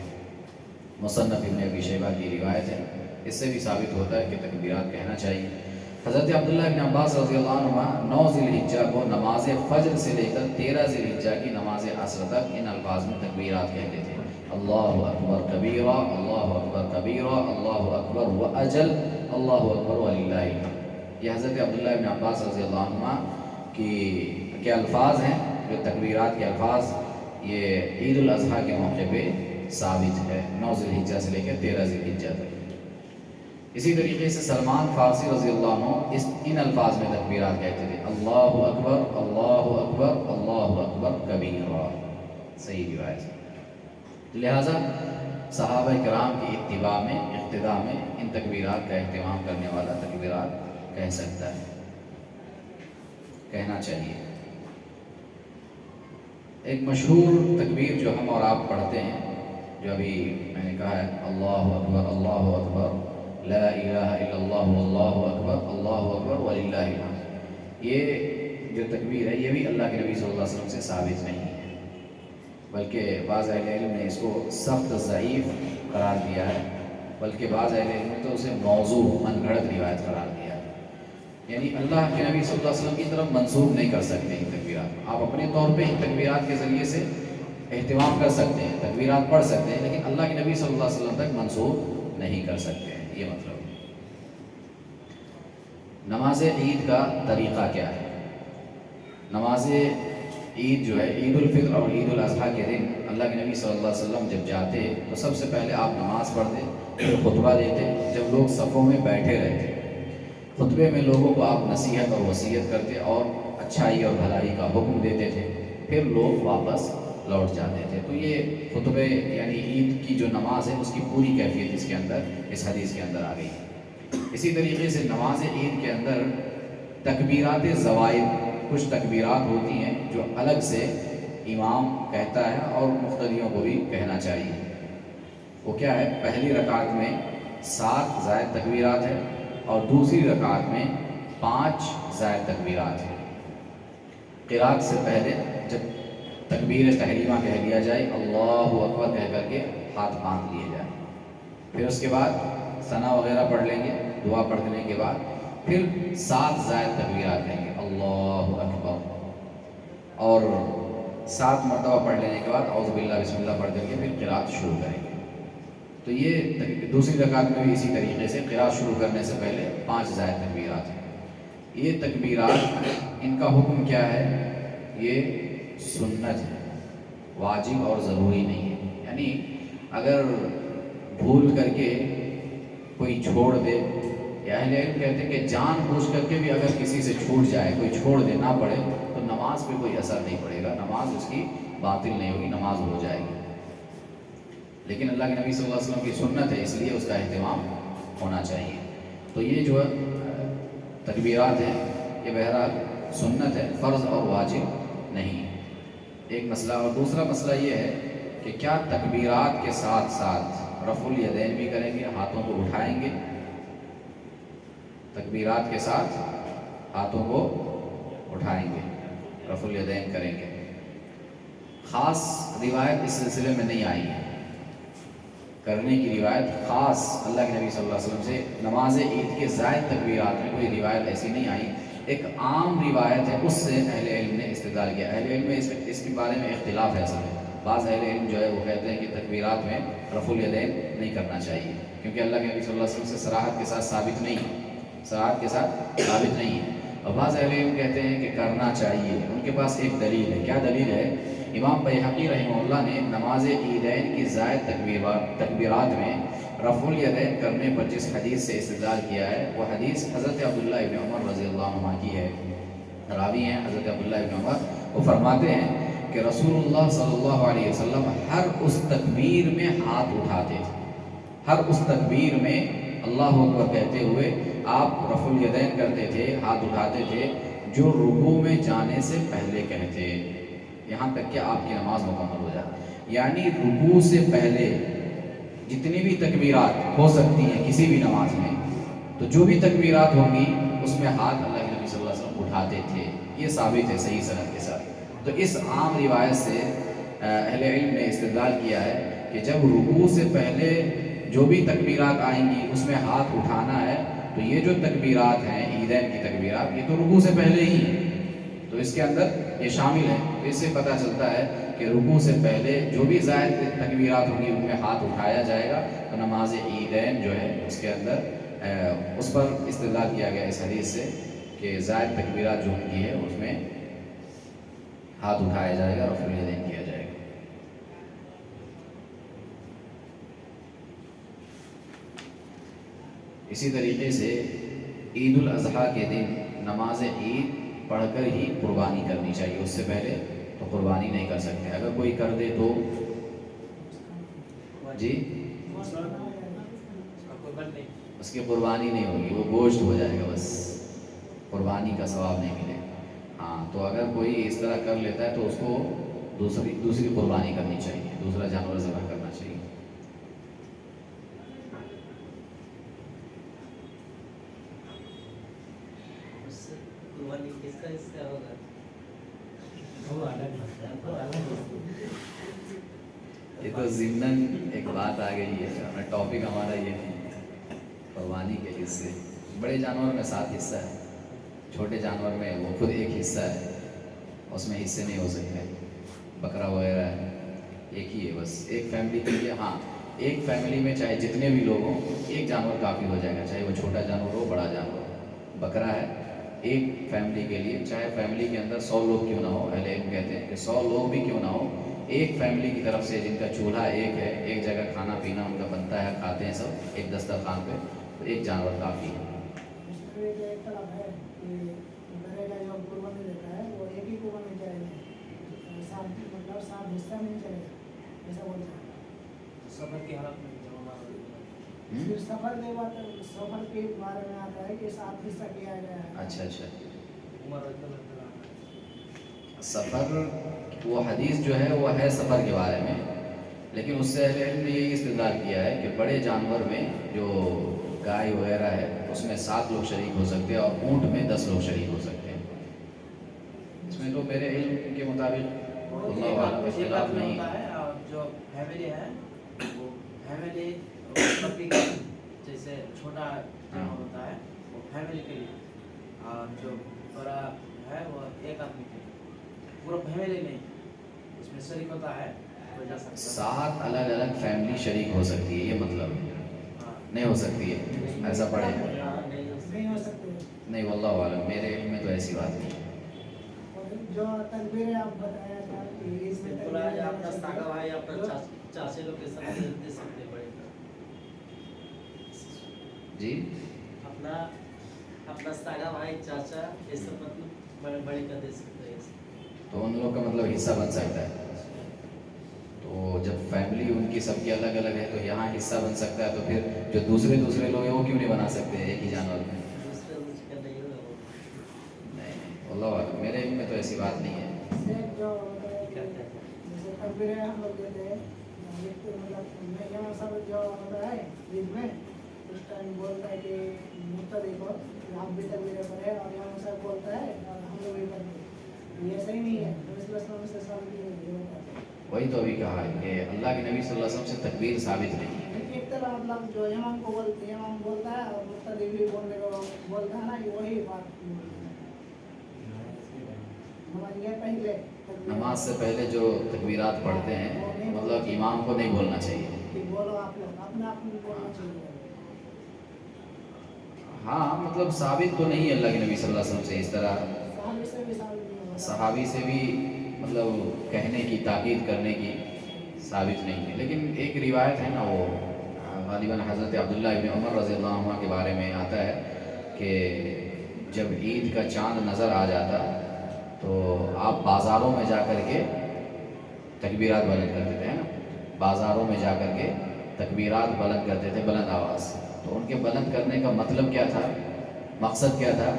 مصنف ابن ابی شیبہ کی روایت ہے، اس سے بھی ثابت ہوتا ہے کہ تکبیرات کہنا چاہیے۔ حضرت عبداللہ بن عباس رضی اللہ عنہ 9 ذی الحجہ کو نماز فجر سے لے کر 13 ذی الحجہ کی نماز عصر تک ان الفاظ میں تکبیرات کہتے تھے، اللہ اکبر کبیرہ، اللہ اکبر کبیرہ، اللہ اکبر واجل، اللہ اکبر وللہ الحمد۔ یہ حضرت عبداللہ بن عباس رضی اللہ عنہ کے الفاظ ہیں، جو تکبیرات کے الفاظ یہ عید الاضحیٰ کے موقع پہ ثابت ہے، 9 ذی الحجہ سے لے کے 13 ذی الحجہ تک۔ اسی طریقے سے سلمان فارسی رضی اللہ عنہ ان الفاظ میں تکبیرات کہتے تھے، اللہ اکبر اللہ اکبر اللہ اکبر کبیرہ، صحیح روایت ہے۔ لہٰذا صحابہ کرام کی اتباع میں، اقتداء میں ان تکبیرات کا اہتمام کرنے والا تکبیرات کہہ سکتا ہے، کہنا چاہیے۔ ایک مشہور تکبیر جو ہم اور آپ پڑھتے ہیں، جو ابھی میں نے کہا ہے، اللہ اکبر لا الہ الا اللہ واللہ اکبر وللہ الحمد، یہ جو تکبیر ہے یہ بھی اللہ کے نبی صلی اللہ علیہ وسلم سے ثابت نہیں ہے، بلکہ بعض اہل علم نے اس کو سخت ضعیف قرار دیا ہے، بلکہ بعض اہل علم نے تو اسے موضوع، من گھڑت روایت قرار دیا ہے، یعنی اللہ کے نبی صلی اللہ علیہ وسلم کی طرف منسوب نہیں کر سکتے ان تکبیرات۔ آپ اپنے طور پہ ان تکبیرات کے ذریعے سے اہتمام کر سکتے ہیں، تکبیرات پڑھ سکتے ہیں، لیکن اللہ کے نبی صلی اللہ علیہ وسلم تک منسوب نہیں کر سکتے ہیں، یہ مطلب۔ نماز عید کا طریقہ کیا ہے؟ نماز عید جو ہے، عید الفطر اور عید الاضحیٰ کے دن اللہ کے نبی صلی اللہ علیہ وسلم جب جاتے تو سب سے پہلے آپ نماز پڑھتے، پھر خطبہ دیتے، جب لوگ صفوں میں بیٹھے رہتے، خطبے میں لوگوں کو آپ نصیحت اور وصیت کرتے اور اچھائی اور بھلائی کا حکم دیتے تھے، پھر لوگ واپس لوٹ جاتے تھے۔ تو یہ خطبے یعنی عید کی جو نماز ہے اس کی پوری کیفیت اس کے اندر، اس حدیث کے اندر آ گئی ہے۔ اسی طریقے سے نماز عید کے اندر تکبیرات زوائد، کچھ تکبیرات ہوتی ہیں جو الگ سے امام کہتا ہے اور مقتدیوں کو بھی کہنا چاہیے۔ وہ کیا ہے؟ پہلی رکعت میں 7 زائد تکبیرات ہے اور دوسری رکعت میں 5 زائد تکبیرات ہیں۔ قرات سے پہلے جب تکبیر تحریمہ کہہ لیا جائے اللہ اکبر کہہ کر کے ہاتھ باندھ لیے جائیں، پھر اس کے بعد ثنا وغیرہ پڑھ لیں گے، دعا پڑھنے کے بعد پھر 7 زائد تکبیرات کہیں گے اللہ اکبر، اور 7 مرتبہ پڑھ لینے کے بعد اعوذ باللہ بسم اللہ پڑھ کر کے پھر قرات شروع کریں گے۔ تو یہ دوسری رکعت میں بھی اسی طریقے سے قرات شروع کرنے سے پہلے 5 زائد تکبیرات ہیں۔ یہ تکبیرات ان کا حکم کیا ہے؟ یہ سنت ہے، واجب اور ضروری نہیں ہے۔ یعنی اگر بھول کر کے کوئی چھوڑ دے، یا اہل علم کہتے ہیں کہ جان بوجھ کر کے بھی اگر کسی سے چھوٹ جائے، کوئی چھوڑ دے نہ پڑھے، تو نماز پہ کوئی اثر نہیں پڑے گا، نماز اس کی باطل نہیں ہوگی، نماز ہو جائے گی۔ لیکن اللہ کے نبی صلی اللہ علیہ وسلم کی سنت ہے، اس لیے اس کا اہتمام ہونا چاہیے۔ تو یہ جو تکبیرات ہیں یہ بہرحال سنت ہے، فرض اور واجب نہیں۔ ایک مسئلہ، اور دوسرا مسئلہ یہ ہے کہ کیا تکبیرات کے ساتھ ساتھ رفع الیدین بھی کریں گے، ہاتھوں کو اٹھائیں گے؟ تکبیرات کے ساتھ ہاتھوں کو اٹھائیں گے، رفع الیدین کریں گے۔ خاص روایت اس سلسلے میں نہیں آئی ہے، کرنے کی روایت خاص اللہ کے نبی صلی اللہ علیہ وسلم سے نماز عید کے زائد تکبیرات میں کوئی روایت ایسی نہیں آئی۔ ایک عام روایت ہے، اس سے اہل علم نے استدلال کیا۔ اہل علم میں اس کے بارے میں اختلاف ہے اصل میں۔ بعض اہل علم جو ہے وہ کہتے ہیں کہ تکبیرات میں رفع الیدین نہیں کرنا چاہیے، کیونکہ اللہ کے نبی صلی اللہ علیہ وسلم سے صراحت کے ساتھ ثابت نہیں ہے، اور بعض اہل علم کہتے ہیں کہ کرنا چاہیے۔ ان کے پاس ایک دلیل ہے۔ کیا دلیل ہے؟ امام بیہقی رحمہ اللہ نے نماز عیدین کی زائد تکبیرات میں رفع الیدین کرنے پر جس حدیث سے استدلال کیا ہے، وہ حدیث حضرت عبداللہ ابن عمر رضی اللہ عنہ کی ہے۔ راوی ہیں حضرت عبداللہ ابن عمر، وہ فرماتے ہیں کہ رسول اللہ صلی اللہ علیہ وسلم ہر اس تکبیر میں ہاتھ اٹھاتے تھے، ہر اس تکبیر میں اللہ اکبر کہتے ہوئے آپ رفع الیدین کرتے تھے، ہاتھ اٹھاتے تھے، جو رکوع میں جانے سے پہلے کہتے، یہاں تک کہ آپ کی نماز مکمل ہو جائے۔ یعنی رکوع سے پہلے جتنی بھی تکبیرات ہو سکتی ہیں کسی بھی نماز میں، تو جو بھی تکبیرات ہوں گی اس میں ہاتھ اللہ کے نبی صلی اللہ علیہ وسلم اٹھاتے تھے، یہ ثابت ہے صحیح سند کے ساتھ۔ تو اس عام روایت سے اہل علم نے استدلال کیا ہے کہ جب رکوع سے پہلے جو بھی تکبیرات آئیں گی اس میں ہاتھ اٹھانا ہے، تو یہ جو تکبیرات ہیں عیدین کی تکبیرات، یہ تو رکوع سے پہلے ہی ہیں، تو اس کے اندر یہ شامل ہے۔ تو اس سے پتہ چلتا ہے کہ رکوع سے پہلے جو بھی زائد تکبیرات ہوں گی ان میں ہاتھ اٹھایا جائے گا۔ تو نماز عیدین جو ہے اس کے اندر اس پر استدلال کیا گیا اس حدیث سے کہ زائد تکبیرات جو ان کی ہے اس میں ہاتھ اٹھایا جائے گا، رفع الیدین کیا جائے گا۔ اسی طریقے سے عید الاضحیٰ کے دن نماز عید پڑھ کر ہی قربانی کرنی چاہیے، اس سے پہلے تو قربانی نہیں کر سکتے۔ اگر کوئی کر دے تو جی اس کی قربانی نہیں ہوگی، وہ گوشت ہو جائے گا، بس قربانی کا ثواب نہیں ملے گا۔ ہاں، تو اگر کوئی اس طرح کر لیتا ہے تو اس کو دوسری قربانی کرنی چاہیے، دوسرا جانور ذبح کرنا چاہیے۔ یہ تو ضمناً ایک بات آ گئی ہے، ہمیں ٹاپک ہمارا یہ نہیں ہے قربانی کے حصے۔ بڑے جانور میں 7 حصہ ہے، چھوٹے جانور میں وہ خود ایک حصہ ہے، اس میں حصے نہیں ہو سکتے۔ بکرا وغیرہ ہے، ایک ہی ہے بس، ایک فیملی کے لیے۔ ہاں، ایک فیملی میں چاہے جتنے بھی لوگ ہوں ایک جانور کافی ہو جائے گا، چاہے وہ چھوٹا جانور ہو بڑا جانور ہو۔ بکرا ہے ایک فیملی کے لیے، چاہے فیملی کے اندر 100 لوگ کیوں نہ ہو، اہل علم کہتے ہیں کہ 100 لوگ بھی کیوں نہ ہو، ایک فیملی کی طرف سے جن کا چولہا ایک ہے، ایک جگہ کھانا پینا ان کا بنتا ہے، کھاتے ہیں سب ایک دسترخوان پہ، تو ایک جانور کافی ہے۔ سفر کے بارے میں آتا ہے کہ 7 حصہ کیا گیا ہے۔ اچھا، سفر وہ حدیث جو ہے وہ ہے سفر کے بارے میں، لیکن اس سے اہل علم نے یہی استدلال کیا ہے کہ بڑے جانور میں جو گائے وغیرہ ہے اس میں 7 لوگ شریک ہو سکتے ہیں، اور اونٹ میں 10 لوگ شریک ہو سکتے ہیں۔ اس میں تو میرے علم کے مطابق اللہ عالم اختلاف نہیں ہوتا ہے اور جو فیملی ہے وہ فیملی بکری کا جیسے چھوٹا جانور ہوتا ہے وہ فیملی کے لیے اور جو بڑا ہے وہ ایک آدمی کے لیے پورا فیملی نہیں اس میں شریک ہوتا ہے وہ جا سکتا ہے 7 الگ الگ فیملی شریک ہو سکتی ہے، یہ مطلب ہاں نہیں ہو سکتی ہے، ایسا پڑھے نہیں ہو سکتے. نہیں واللہ عالم، میرے علم میں تو ایسی بات نہیں ہے. اور جو تکبیر آپ بتایا تھا کہ اس میں پورا آپ کا ساگا بھائی آپ کا چاچے لوگ کے ساتھ دے سکتے بڑے جی اپنا ساگا بھائی چاچا یہ سب مطلب بڑے بڑے کا دے سکتے ہیں. تو ان لوگ کا مطلب حصہ بن سکتا ہے. تو جب فیملی ان کی سب کی الگ الگ ہے تو یہاں حصہ بن سکتا ہے، تو پھر جو دوسرے لوگ ہیں وہ کیوں نہیں بنا سکتے ایک ہی جانور میں؟ دوسرے کچھ کا نہیں ہوگا وہ. نہیں واللہ عالم، میرے علم میں تو ایسی بات نہیں ہے. صرف جو جیسے تکبیر ہم لوگ دیتے ہیں مطلب یہ سب جو ہوتا ہے عید میں اس ٹائم بولتا ہے کہ مقتدی کو آپ بھی تکبیر پڑھے اور یہ سب بولتا ہے اور ہم لوگ بھی پڑھتے ہیں. یہ صحیح نہیں ہے. نبی صلی اللہ علیہ وسلم سے ثابت نہیں ہوتا ہے. وہی تو ابھی کہا ہے کہ اللہ کے نبی صلی اللہ علیہ وسلم سے تکبیر ثابت نہیں ہے. ایک طرح مطلب جو امام کو بولتے امام بولتا ہے اور مقتدی بھی بولنے کو بولتا ہے نا کہ وہی بات یہ پہلے نماز سے پہلے جو تکبیرات پڑھتے ہیں مطلب امام کو نہیں بولنا چاہیے. کہ بولو آپ لوگ اپنے آپ کو بولنا چاہیے. ہاں مطلب ثابت تو نہیں ہے اللہ کے نبی صلی اللہ علیہ وسلم سے اس طرح. صحابی سے بھی ثابت نہیں ہوتا. صحابی سے بھی مطلب کہنے کی تاکید کرنے کی ثابت نہیں ہے. لیکن ایک روایت ہے نا، وہ غالباً حضرت عبداللہ ابن عمر رضی اللہ عنہ کے بارے میں آتا ہے کہ جب عید کا چاند نظر آ جاتا تو آپ بازاروں میں جا کر کے تکبیرات بلند کرتے تھے نا، بازاروں میں جا کر کے تکبیرات بلند کرتے تھے بلند آواز سے. تو ان کے بلند کرنے کا مطلب کیا تھا، مقصد کیا تھا؟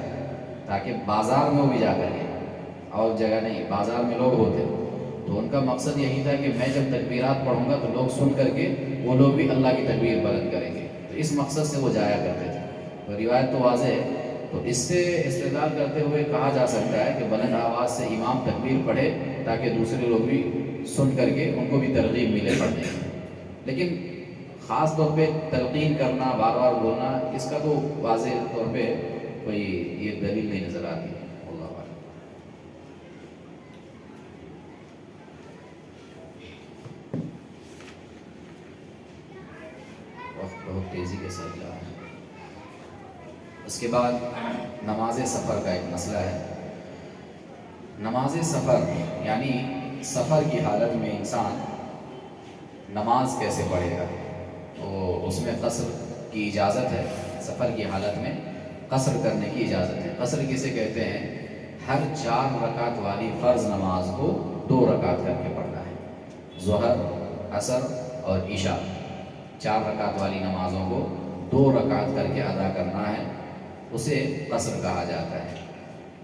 تاکہ بازار میں وہ بھی جا کر کے، اور جگہ نہیں، بازار میں لوگ ہوتے تو ان کا مقصد یہی تھا کہ میں جب تکبیرات پڑھوں گا تو لوگ سن کر کے وہ لوگ بھی اللہ کی تکبیر بلند کریں گے. تو اس مقصد سے وہ جایا کرتے تھے. تو روایت تو واضح ہے. تو اس سے استدلال کرتے ہوئے کہا جا سکتا ہے کہ بلند آواز سے امام تکبیر پڑھے تاکہ دوسرے لوگ بھی سن کر کے ان کو بھی ترغیب ملے پڑھنے کی. لیکن خاص طور پہ تلقین کرنا، بار بار بولنا، اس کا تو واضح طور پہ کوئی یہ دلیل نہیں نظر آتی ہے. اللہ اعلم. وقت بہت تیزی کے ساتھ جا رہا ہے. اس کے بعد نماز سفر کا ایک مسئلہ ہے. نماز سفر یعنی سفر کی حالت میں انسان نماز کیسے پڑھے گا؟ تو اس میں قصر کی اجازت ہے. سفر کی حالت میں قصر کرنے کی اجازت ہے. قصر کسے کہتے ہیں؟ ہر 4 رکعت والی فرض نماز کو 2 رکعت کر کے پڑھنا ہے. ظہر، عصر اور عشاء 4 رکعت والی نمازوں کو 2 رکعت کر کے ادا کرنا ہے. اسے قصر کہا جاتا ہے.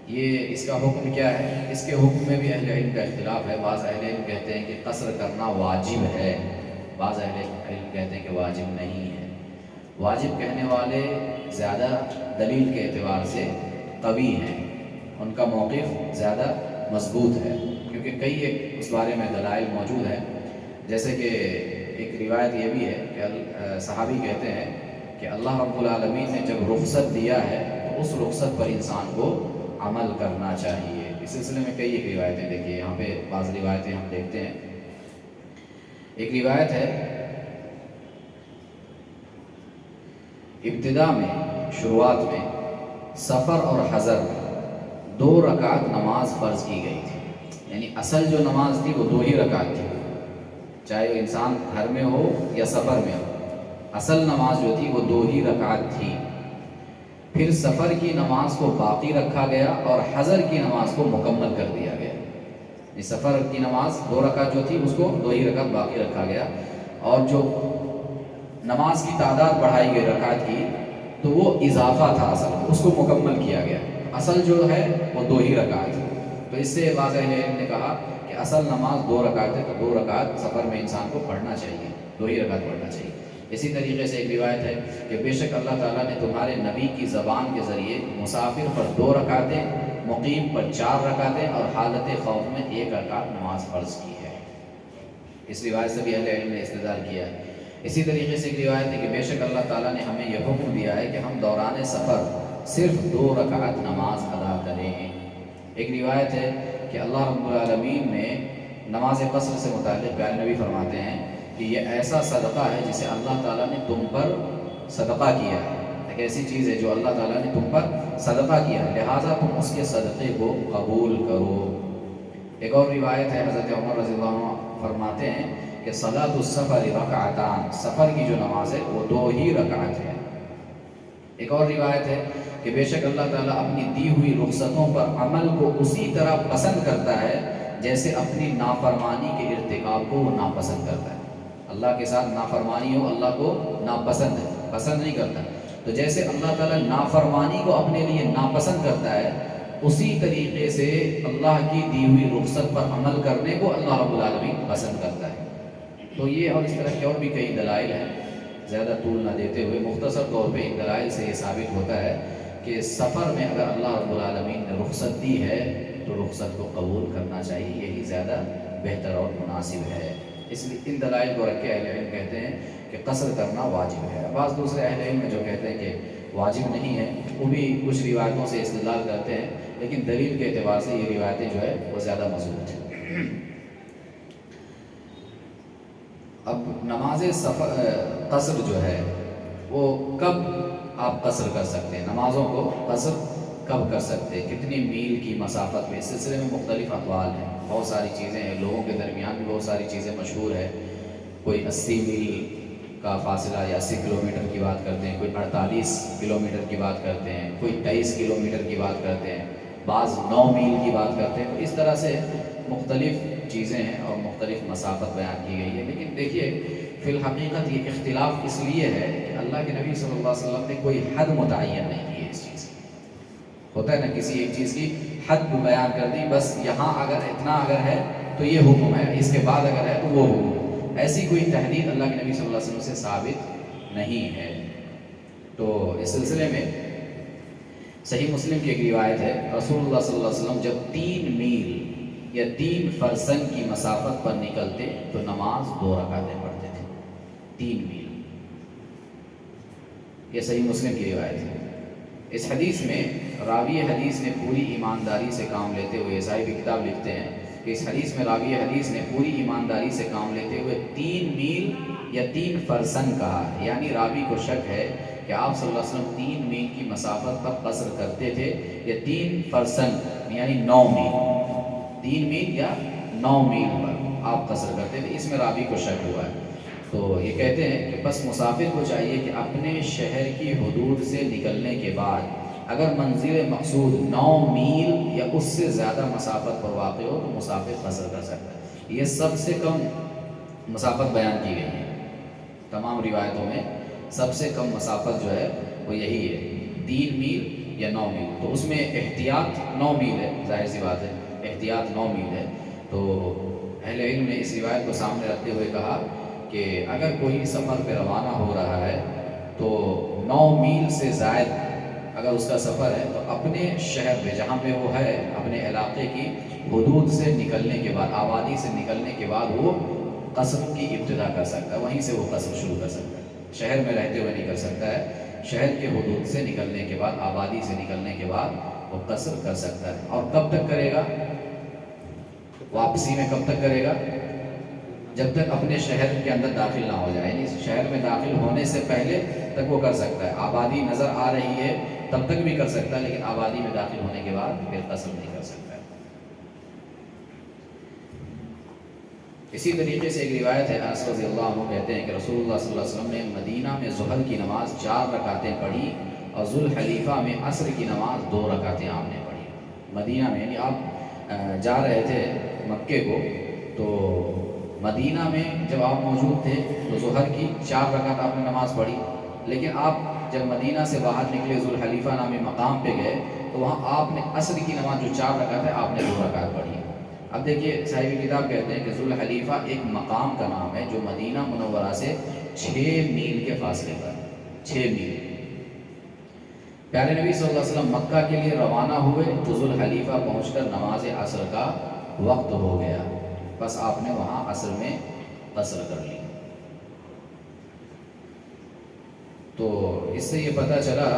یہ اس کا حکم کیا ہے؟ اس کے حکم میں بھی اہل علم کا اختلاف ہے. بعض اہل علم کہتے ہیں کہ قصر کرنا واجب ہے، بعض اہل علم کہتے ہیں کہ واجب نہیں ہے. واجب کہنے والے زیادہ دلیل کے اعتبار سے قوی ہیں، ان کا موقف زیادہ مضبوط ہے، کیونکہ کئی ایک اس بارے میں دلائل موجود ہیں. جیسے کہ ایک روایت یہ بھی ہے کہ صحابی کہتے ہیں کہ اللہ رب العالمین نے جب رخصت دیا ہے تو اس رخصت پر انسان کو عمل کرنا چاہیے. اس سلسلے میں کئی ایک روایتیں دیکھیے. یہاں پہ بعض روایتیں ہم دیکھتے ہیں. ایک روایت ہے ابتدا میں، شروعات میں سفر اور حضر 2 رکعت نماز فرض کی گئی تھی. یعنی اصل جو نماز تھی وہ 2 ہی رکعت تھی، چاہے وہ انسان گھر میں ہو یا سفر میں ہو. اصل نماز جو تھی وہ 2 ہی رکعت تھی. پھر سفر کی نماز کو باقی رکھا گیا اور حضر کی نماز کو مکمل کر دیا گیا. سفر کی نماز 2 رکعت جو تھی اس کو 2 ہی رکعت باقی رکھا گیا، اور جو نماز کی تعداد بڑھائی گئی رکعت کی تو وہ اضافہ تھا، اصل اس کو مکمل کیا گیا. اصل جو ہے وہ 2 ہی رکعت. تو اس سے بعض اہل علم نے کہا کہ اصل نماز 2 رکعت ہے، تو 2 رکعت سفر میں انسان کو پڑھنا چاہیے، 2 ہی رکعت پڑھنا چاہیے. اسی طریقے سے ایک روایت ہے کہ بے شک اللہ تعالیٰ نے تمہارے نبی کی زبان کے ذریعے مسافر پر 2 رکعتیں مقیم پر 4 رکعتیں اور حالت خوف میں 1 رکعت نماز فرض کی ہے۔ اس روایت سے بھی اہل علم نے استدلال کیا ہے۔ اسی طریقے سے ایک روایت ہے کہ بے شک اللہ تعالیٰ نے ہمیں یہ حکم دیا ہے کہ ہم دوران سفر صرف 2 رکعت نماز ادا کریں۔ ایک روایت ہے کہ اللہ رب العالمین نے نماز قصر سے متعلق پیارے نبی فرماتے ہیں کہ یہ ایسا صدقہ ہے جسے اللہ تعالیٰ نے تم پر صدقہ کیا ہے، ایک ایسی چیز ہے جو اللہ تعالیٰ نے تم پر صدقہ کیا ہے، لہٰذا تم اس کے صدقے کو قبول کرو۔ ایک اور روایت ہے، حضرت عمر رضی اللہ عنہ فرماتے ہیں کہ صلاۃ السفر رکعتان، سفر کی جو نماز ہے وہ 2 ہی رکعت ہے۔ ایک اور روایت ہے کہ بے شک اللہ تعالیٰ اپنی دی ہوئی رخصتوں پر عمل کو اسی طرح پسند کرتا ہے جیسے اپنی نافرمانی کے ارتکاب کو وہ ناپسند کرتا ہے۔ اللہ کے ساتھ نافرمانی ہو اللہ کو ناپسند ہے، پسند نہیں کرتا۔ تو جیسے اللہ تعالیٰ نافرمانی کو اپنے لیے ناپسند کرتا ہے، اسی طریقے سے اللہ کی دی ہوئی رخصت پر عمل کرنے کو اللہ رب العالمین پسند کرتا ہے۔ تو یہ اور اس طرح کے اور بھی کئی دلائل ہیں، زیادہ طول نہ دیتے ہوئے مختصر طور پہ ان دلائل سے یہ ثابت ہوتا ہے کہ سفر میں اگر اللہ رب العالمین نے رخصت دی ہے تو رخصت کو قبول کرنا چاہیے، یہی زیادہ بہتر اور مناسب ہے۔ اس لیے ان دلائل کو رکھ کے اہل علم کہتے ہیں کہ قصر کرنا واجب ہے۔ بعض دوسرے اہل علم جو کہتے ہیں کہ واجب نہیں ہے، وہ بھی کچھ روایتوں سے استدلال کرتے ہیں، لیکن دلیل کے اعتبار سے یہ روایتیں جو ہے وہ زیادہ مضبوط ہیں۔ اب نماز قصر جو ہے وہ کب آپ قصر کر سکتے ہیں، نمازوں کو قصر کب کر سکتے ہیں، کتنی میل کی مسافت میں، اس سلسلے میں مختلف اقوال ہیں، بہت ساری چیزیں ہیں، لوگوں کے درمیان بھی بہت ساری چیزیں مشہور ہے۔ کوئی 80 میل کا فاصلہ یا 80 کلومیٹر کی بات کرتے ہیں، کوئی 48 کلومیٹر کی بات کرتے ہیں، کوئی 23 کلومیٹر کی بات کرتے ہیں، بعض 9 میل کی بات کرتے ہیں۔ تو اس طرح سے مختلف چیزیں ہیں اور مختلف مسافت بیان کی گئی ہے، لیکن دیکھیے فی الحقیقت یہ اختلاف اس لیے ہے کہ اللہ کے نبی صلی اللہ علیہ وسلم نے کوئی حد متعین نہیں کی ہے اس چیز کی۔ ہوتا ہے نا، کسی ایک چیز کی حد بیان کر دی، بس یہاں اگر اتنا اگر ہے تو یہ حکم ہے، اس کے بعد اگر ہے تو وہ حکم ہے، ایسی کوئی تحدید اللہ کے نبی صلی اللہ علیہ وسلم سے ثابت نہیں ہے۔ تو اس سلسلے میں صحیح مسلم کی ایک روایت ہے، رسول اللہ صلی اللہ علیہ وسلم جب 3 میل یا 3 فرسنگ کی مسافت پر نکلتے تو نماز 2 رکعتیں پڑھتے تھے، 3 میل، یہ صحیح مسلم کی روایت ہے۔ اس حدیث میں راوی حدیث نے پوری ایمانداری سے کام لیتے ہوئے، صاحب کتاب لکھتے ہیں کہ اس حدیث میں راوی حدیث نے پوری ایمانداری سے کام لیتے ہوئے 3 میل یا 3 فرسنگ کہا، یعنی راوی کو شک ہے کہ آپ صلی اللہ علیہ وسلم 3 میل کی مسافت پر قصر کرتے تھے یا 3 فرسنگ یعنی 9 میل، 3 میل یا 9 میل پر آپ قصر کرتے تھے، اس میں راوی کو شک ہوا ہے۔ تو یہ کہتے ہیں کہ بس مسافر کو چاہیے کہ اپنے شہر کی حدود سے نکلنے کے بعد اگر منزل مقصود 9 میل یا اس سے زیادہ مسافت پر واقع ہو تو مسافر قصر کر سکتا ہے۔ یہ سب سے کم مسافت بیان کی گئی ہے تمام روایتوں میں، سب سے کم مسافت جو ہے وہ یہی ہے، 3 میل یا 9 میل۔ تو اس میں احتیاط 9 میل ہے، ظاہر سی بات ہے، احتیاط 9 میل ہے۔ تو اہل علم نے اس روایت کو سامنے رکھتے ہوئے کہا کہ اگر کوئی سفر پہ روانہ ہو رہا ہے تو 9 میل سے زائد اگر اس کا سفر ہے تو اپنے شہر پہ جہاں پہ وہ ہے، اپنے علاقے کی حدود سے نکلنے کے بعد، آبادی سے نکلنے کے بعد وہ قصر کی ابتدا کر سکتا ہے، وہیں سے وہ قصر شروع کر سکتا ہے، شہر میں رہتے ہوئے نہیں کر سکتا ہے، شہر کے حدود سے نکلنے کے بعد، آبادی سے نکلنے کے بعد وہ قصر کر سکتا ہے۔ اور کب تک کرے گا؟ واپسی میں کب تک کرے گا؟ جب تک اپنے شہر کے اندر داخل نہ ہو جائے، یعنی شہر میں داخل ہونے سے پہلے تک وہ کر سکتا ہے۔ آبادی نظر آ رہی ہے تب تک بھی کر سکتا ہے، لیکن آبادی میں داخل ہونے کے بعد پھر قصر نہیں کر سکتا ہے۔ اسی طریقے سے ایک روایت ہے، انس رضی اللہ عنہ کہتے ہیں کہ رسول اللہ صلی اللہ علیہ وسلم نے مدینہ میں ظہر کی نماز 4 رکعتیں پڑھی اور ذوالحلیفہ میں عصر کی نماز 2 رکعتیں آپ نے پڑھی۔ مدینہ میں، یعنی آپ جا رہے تھے مکے کو، تو مدینہ میں جب آپ موجود تھے تو ظہر کی 4 رکعت آپ نے نماز پڑھی، لیکن آپ جب مدینہ سے باہر نکلے ذوالحلیفہ نامی مقام پہ گئے تو وہاں آپ نے عصر کی نماز جو 4 رکعت ہے آپ نے 2 رکعت پڑھی۔ اب دیکھیے صاحب کتاب کہتے ہیں کہ ذوالحلیفہ ایک مقام کا نام ہے جو مدینہ منورہ سے 6 میل کے فاصلے پر، 6 میل۔ پیارے نبی صلی اللہ علیہ وسلم مکہ کے لیے روانہ ہوئے تو ذوالحلیفہ پہنچ کر نماز عصر کا وقت ہو گیا، بس آپ نے وہاں عصر میں قصر کر لی۔ تو اس سے یہ پتہ چلا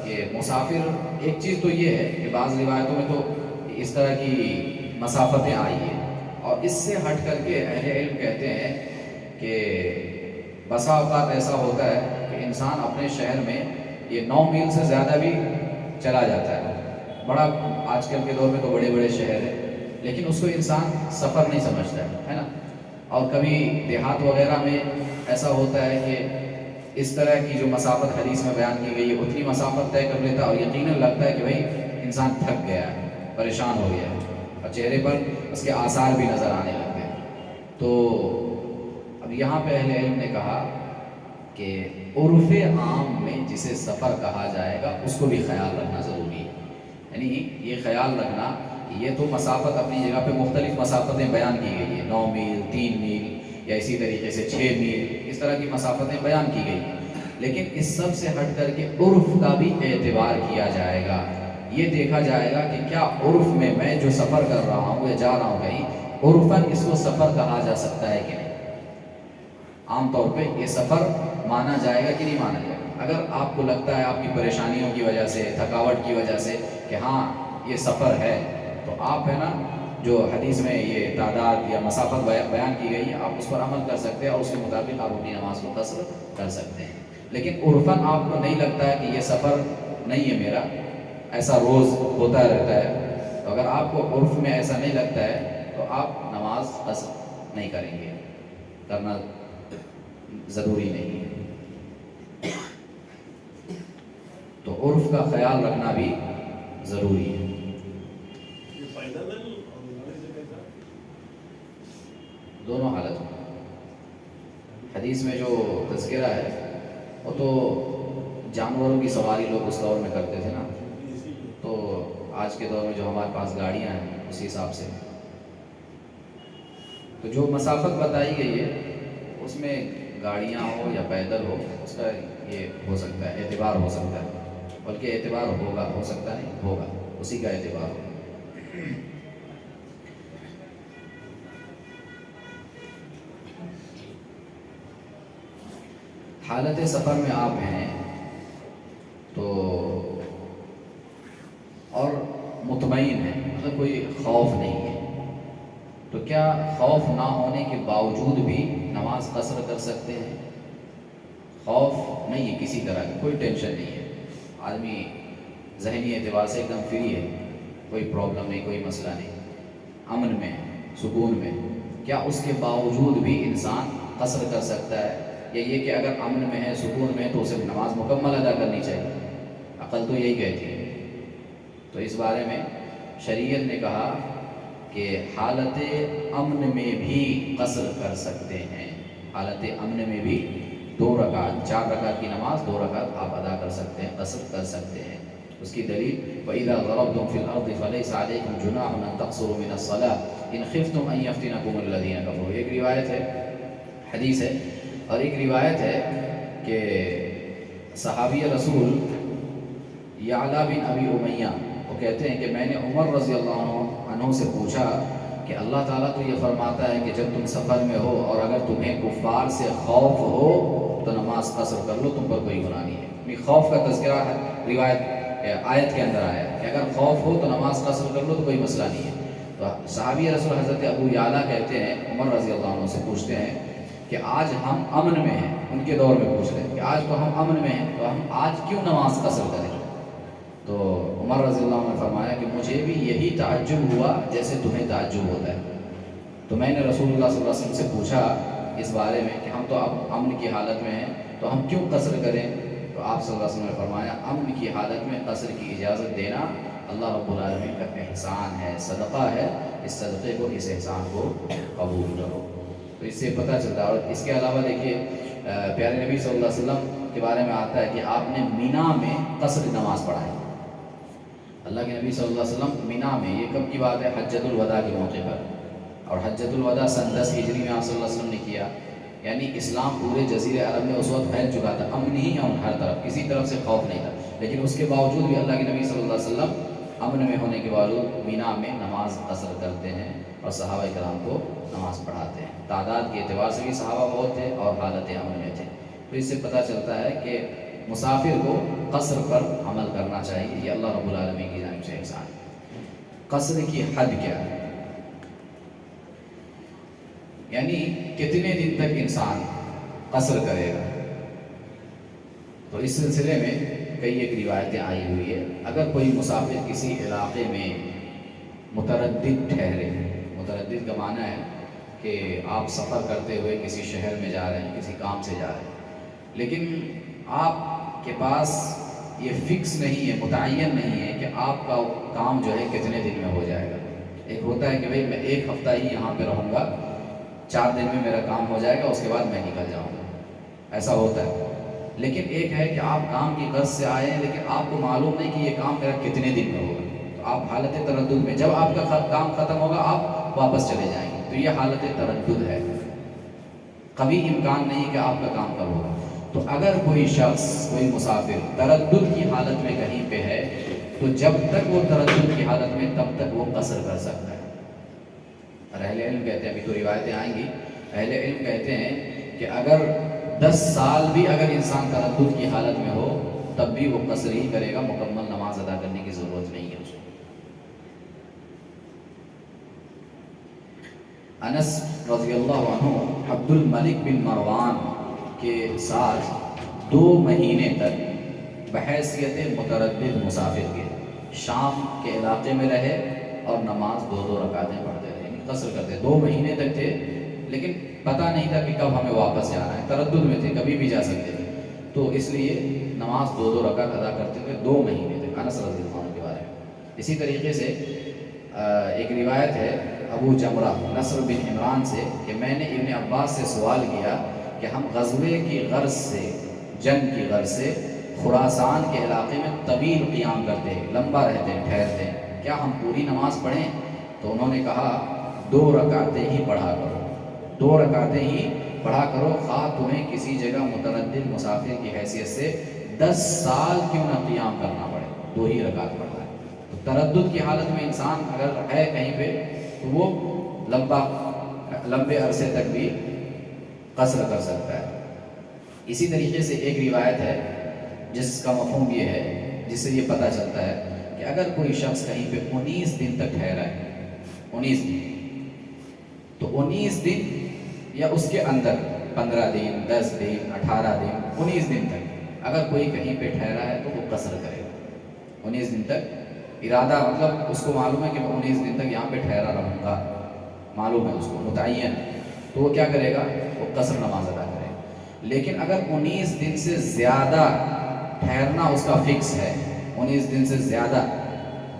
کہ مسافر، ایک چیز تو یہ ہے کہ بعض روایتوں میں تو اس طرح کی مسافتیں آئی ہیں، اور اس سے ہٹ کر کے اہل علم کہتے ہیں کہ بسا اوقات ایسا ہوتا ہے کہ انسان اپنے شہر میں یہ 9 میل سے زیادہ بھی چلا جاتا ہے، بڑا آج کل کے دور میں تو بڑے بڑے شہر ہیں، لیکن اس کو انسان سفر نہیں سمجھتا ہے نا۔ اور کبھی دیہات وغیرہ میں ایسا ہوتا ہے کہ اس طرح کی جو مسافت حدیث میں بیان کی گئی ہے اتنی مسافت طے کر لیتا ہے، اور یقیناً لگتا ہے کہ بھائی انسان تھک گیا ہے، پریشان ہو گیا ہے، اور چہرے پر اس کے آثار بھی نظر آنے لگتے ہیں۔ تو اب یہاں پہ اہل علم نے کہا کہ عرف عام میں جسے سفر کہا جائے گا اس کو بھی خیال رکھنا ضروری ہے، یعنی یہ خیال رکھنا، یہ تو مسافت اپنی جگہ پہ مختلف مسافتیں بیان کی گئی ہیں، 9 میل، 3 میل، یا اسی طریقے سے 6 میل، اس طرح کی مسافتیں بیان کی گئی ہیں، لیکن اس سب سے ہٹ کر کے عرف کا بھی اعتبار کیا جائے گا۔ یہ دیکھا جائے گا کہ کیا عرف میں جو سفر کر رہا ہوں یا جا رہا ہوں کہیں، عرفاً اس کو سفر کہا جا سکتا ہے کہ نہیں، عام طور پہ یہ سفر مانا جائے گا کہ نہیں مانا جائے گا۔ اگر آپ کو لگتا ہے آپ کی پریشانیوں کی وجہ سے، تھکاوٹ کی وجہ سے کہ ہاں یہ سفر ہے، تو آپ ہے نا جو حدیث میں یہ تعداد یا مسافت بیان کی گئی ہے آپ اس پر عمل کر سکتے ہیں، اور اس کے مطابق آپ اپنی نماز کو قصر کر سکتے ہیں۔ لیکن عرفاً آپ کو نہیں لگتا ہے کہ یہ سفر نہیں ہے میرا، ایسا روز ہوتا رہتا ہے، تو اگر آپ کو عرف میں ایسا نہیں لگتا ہے تو آپ نماز قصر نہیں کریں گے، کرنا ضروری نہیں ہے۔ تو عرف کا خیال رکھنا بھی ضروری ہے۔ یہ پیدل ہے اور گاڑی سے کیسا؟ دونوں حالت میں حدیث میں جو تذکرہ ہے وہ تو جانوروں کی سواری لوگ اس دور میں کرتے تھے نا، تو آج کے دور میں جو ہمارے پاس گاڑیاں ہیں اسی حساب سے، تو جو مسافت بتائی گئی ہے اس میں گاڑیاں ہو یا پیدل ہو اس کا یہ ہو سکتا ہے، اعتبار ہو سکتا ہے، بلکہ اعتبار ہوگا، ہو سکتا نہیں ہوگا، اسی کا اعتبار ہوگا۔ حالت سفر میں آپ ہیں تو اور مطمئن ہیں، مطلب کوئی خوف نہیں ہے، تو کیا خوف نہ ہونے کے باوجود بھی نماز قصر کر سکتے ہیں؟ خوف نہیں ہے کسی طرح کی، کوئی ٹینشن نہیں ہے، آدمی ذہنی اعتبار سے ایک دم فری ہے، کوئی پرابلم نہیں، کوئی مسئلہ نہیں، امن میں، سکون میں، کیا اس کے باوجود بھی انسان قصر کر سکتا ہے؟ یا یہ کہ اگر امن میں ہے، سکون میں ہے تو اسے نماز مکمل ادا کرنی چاہیے؟ عقل تو یہی کہتی ہے۔ تو اس بارے میں شریعت نے کہا کہ حالت امن میں بھی قصر کر سکتے ہیں، حالت امن میں بھی 2 رکعت، 4 رکعت کی نماز 2 رکعت آپ ادا کر سکتے ہیں، قصر کر سکتے ہیں۔ اس کی دلیل وَإِذَا ضَرَبْتُمْ فِي الْأَرْضِ فَلَيْسَ عَلَيْكُمْ جُنَاحٌ أَن تَقْصُرُوا مِنَ الصَّلَاةِ إِنْ خِفْتُمْ أَن يَفْتِنَكُمُ الَّذِينَ كَفَرُوا۔ ایک روایت ہے، حدیث ہے، اور ایک روایت ہے کہ صحابی رسول یعلا بن ابی امیہ وہ کہتے ہیں کہ میں نے عمر رضی اللہ عنہ سے پوچھا کہ اللہ تعالیٰ تو یہ فرماتا ہے کہ جب تم سفر میں ہو اور اگر تمہیں کفار سے خوف ہو تو نماز قصر کر لو، تم پر کوئی گناہ نہیں ہے۔ خوف کا تذکرہ ہے روایت آیت کے اندر آیا ہے کہ اگر خوف ہو تو نماز قصر کر لو تو کوئی مسئلہ نہیں ہے۔ تو صحابی رسول حضرت ابو یعلا کہتے ہیں، عمر رضی اللہ عنہ سے پوچھتے ہیں کہ آج ہم امن میں ہیں، ان کے دور میں پوچھ رہے ہیں کہ آج تو ہم امن میں ہیں تو ہم آج کیوں نماز قصر کریں؟ تو عمر رضی اللہ عنہ نے فرمایا کہ مجھے بھی یہی تعجب ہوا جیسے تمہیں تعجب ہوتا ہے، تو میں نے رسول اللہ صلی اللہ علیہ وسلم سے پوچھا اس بارے میں کہ ہم تو اب امن کی حالت میں ہیں تو ہم کیوں قصر کریں؟ تو آپ صلی اللہ علیہ وسلم نے فرمایا امن کی حالت میں قصر کی اجازت دینا اللہ رب العالمین کا احسان ہے، صدقہ ہے، اس صدقے کو، اس احسان کو قبول کرو۔ تو اس سے پتہ چلتا ہے۔ اور اس کے علاوہ دیکھیے پیارے نبی صلی اللہ علیہ وسلم کے بارے میں آتا ہے کہ آپ نے مینا میں قصر نماز پڑھائی۔ اللہ کے نبی صلی اللہ علیہ وسلم مینا میں، یہ کب کی بات ہے؟ حجۃ الوداع کے موقع پر، اور حجۃ الوداع سن 10 ہجری میں آپ صلی اللہ علیہ وسلم نے کیا، یعنی اسلام پورے جزیرے عرب میں اس وقت پھیل چکا تھا، امن ہی امن ہر طرف، کسی طرف سے خوف نہیں تھا، لیکن اس کے باوجود بھی اللہ کے نبی صلی اللہ علیہ وسلم امن میں ہونے کے باوجود مینا میں نماز قصر کرتے ہیں اور صحابہ کرام کو نماز پڑھاتے ہیں۔ تعداد کے اعتبار سے بھی صحابہ بہت تھے اور حالت امن میں تھے، تو اس سے پتہ چلتا ہے کہ مسافر کو قصر پر عمل کرنا چاہیے، یہ اللہ رب العالمین کی جانب سے احسان ہے۔ قصر کی حد کیا ہے، یعنی کتنے دن تک انسان قصر کرے گا؟ تو اس سلسلے میں کئی ایک روایتیں آئی ہوئی ہے۔ اگر کوئی مسافر کسی علاقے میں متردد ٹھہرے، متردد کا معنی ہے کہ آپ سفر کرتے ہوئے کسی شہر میں جا رہے ہیں، کسی کام سے جا رہے ہیں، لیکن آپ کے پاس یہ فکس نہیں ہے، متعین نہیں ہے کہ آپ کا کام جو ہے کتنے دن میں ہو جائے گا۔ ایک ہوتا ہے کہ بھئی میں ایک ہفتہ ہی یہاں پہ رہوں گا، 4 دن میں میرا کام ہو جائے گا، اس کے بعد میں نکل جاؤں گا، ایسا ہوتا ہے۔ لیکن ایک ہے کہ آپ کام کی غرض سے آئے ہیں، لیکن آپ کو معلوم نہیں کہ یہ کام میرا کتنے دن میں ہوگا، تو آپ حالت تردد میں، جب آپ کا کام ختم ہوگا آپ واپس چلے جائیں گے، تو یہ حالت تردد ہے، کبھی امکان نہیں کہ آپ کا کام کب ہوگا۔ تو اگر کوئی شخص، کوئی مسافر تردد کی حالت میں کہیں پہ ہے، تو جب تک وہ تردد کی حالت میں، تب تک وہ قصر کر سکتا ہے۔ اور اہل علم کہتے ہیں، ابھی تو روایتیں آئیں گی، اہل علم کہتے ہیں کہ اگر 10 سال بھی اگر انسان تردد کی حالت میں ہو، تب بھی وہ قصر ہی کرے گا، مکمل نماز ادا کرنے کی ضرورت نہیں ہے اس کو۔ انس رضی اللہ عنہ عبد الملک بن مروان کے ساتھ 2 مہینے تک بحیثیت متردد مسافر کے شام کے علاقے میں رہے اور نماز 2 رکعتیں پڑھتے رہے، یعنی قصر کرتے، 2 مہینے تک تھے، لیکن پتہ نہیں تھا کہ کب ہمیں واپس جانا ہے، تردد میں تھے، کبھی بھی جا سکتے تھے، تو اس لیے نماز 2 رکعت ادا کرتے تھے 2 مہینے تک، انس رضی اللہ عنہ کے بارے میں۔ اسی طریقے سے ایک روایت ہے ابو جمرہ نصر بن عمران سے کہ میں نے ابن عباس سے سوال کیا کہ ہم غزوے کی غرض سے، جنگ کی غرض سے خراسان کے علاقے میں طویل قیام کرتے، لمبا رہتے، ٹھہرتے، کیا ہم پوری نماز پڑھیں؟ تو انہوں نے کہا 2 رکعتیں ہی پڑھا کرو، 2 رکعتیں ہی پڑھا کرو، خواہ تمہیں کسی جگہ متردد مسافر کی حیثیت سے 10 سال کیوں نہ قیام کرنا پڑے، 2 ہی رکعت پڑھنا ہے۔ تو تردد کی حالت میں انسان اگر ہے کہیں پہ، تو وہ لمبے عرصے تک بھی قصر کر سکتا ہے۔ اسی طریقے سے ایک روایت ہے جس کا مفہوم یہ ہے، جس سے یہ پتہ چلتا ہے کہ اگر کوئی شخص کہیں پہ 19 دن تک ٹھہرا ہے، 19 دن، تو 19 دن یا اس کے اندر 15 دن، 10 دن، 18 دن، 19 دن تک اگر کوئی کہیں پہ ٹھہرا ہے تو وہ قصر کرے گا۔ 19 دن تک ارادہ، مطلب اس کو معلوم ہے کہ میں 19 دن تک یہاں پہ ٹھہرا رہوں گا، معلوم ہے اس کو، متعین ہے، تو وہ کیا کرے گا؟ وہ قصر نماز ادا کرے گا۔ لیکن اگر 19 دن سے زیادہ ٹھہرنا اس کا فکس ہے، 19 دن سے زیادہ،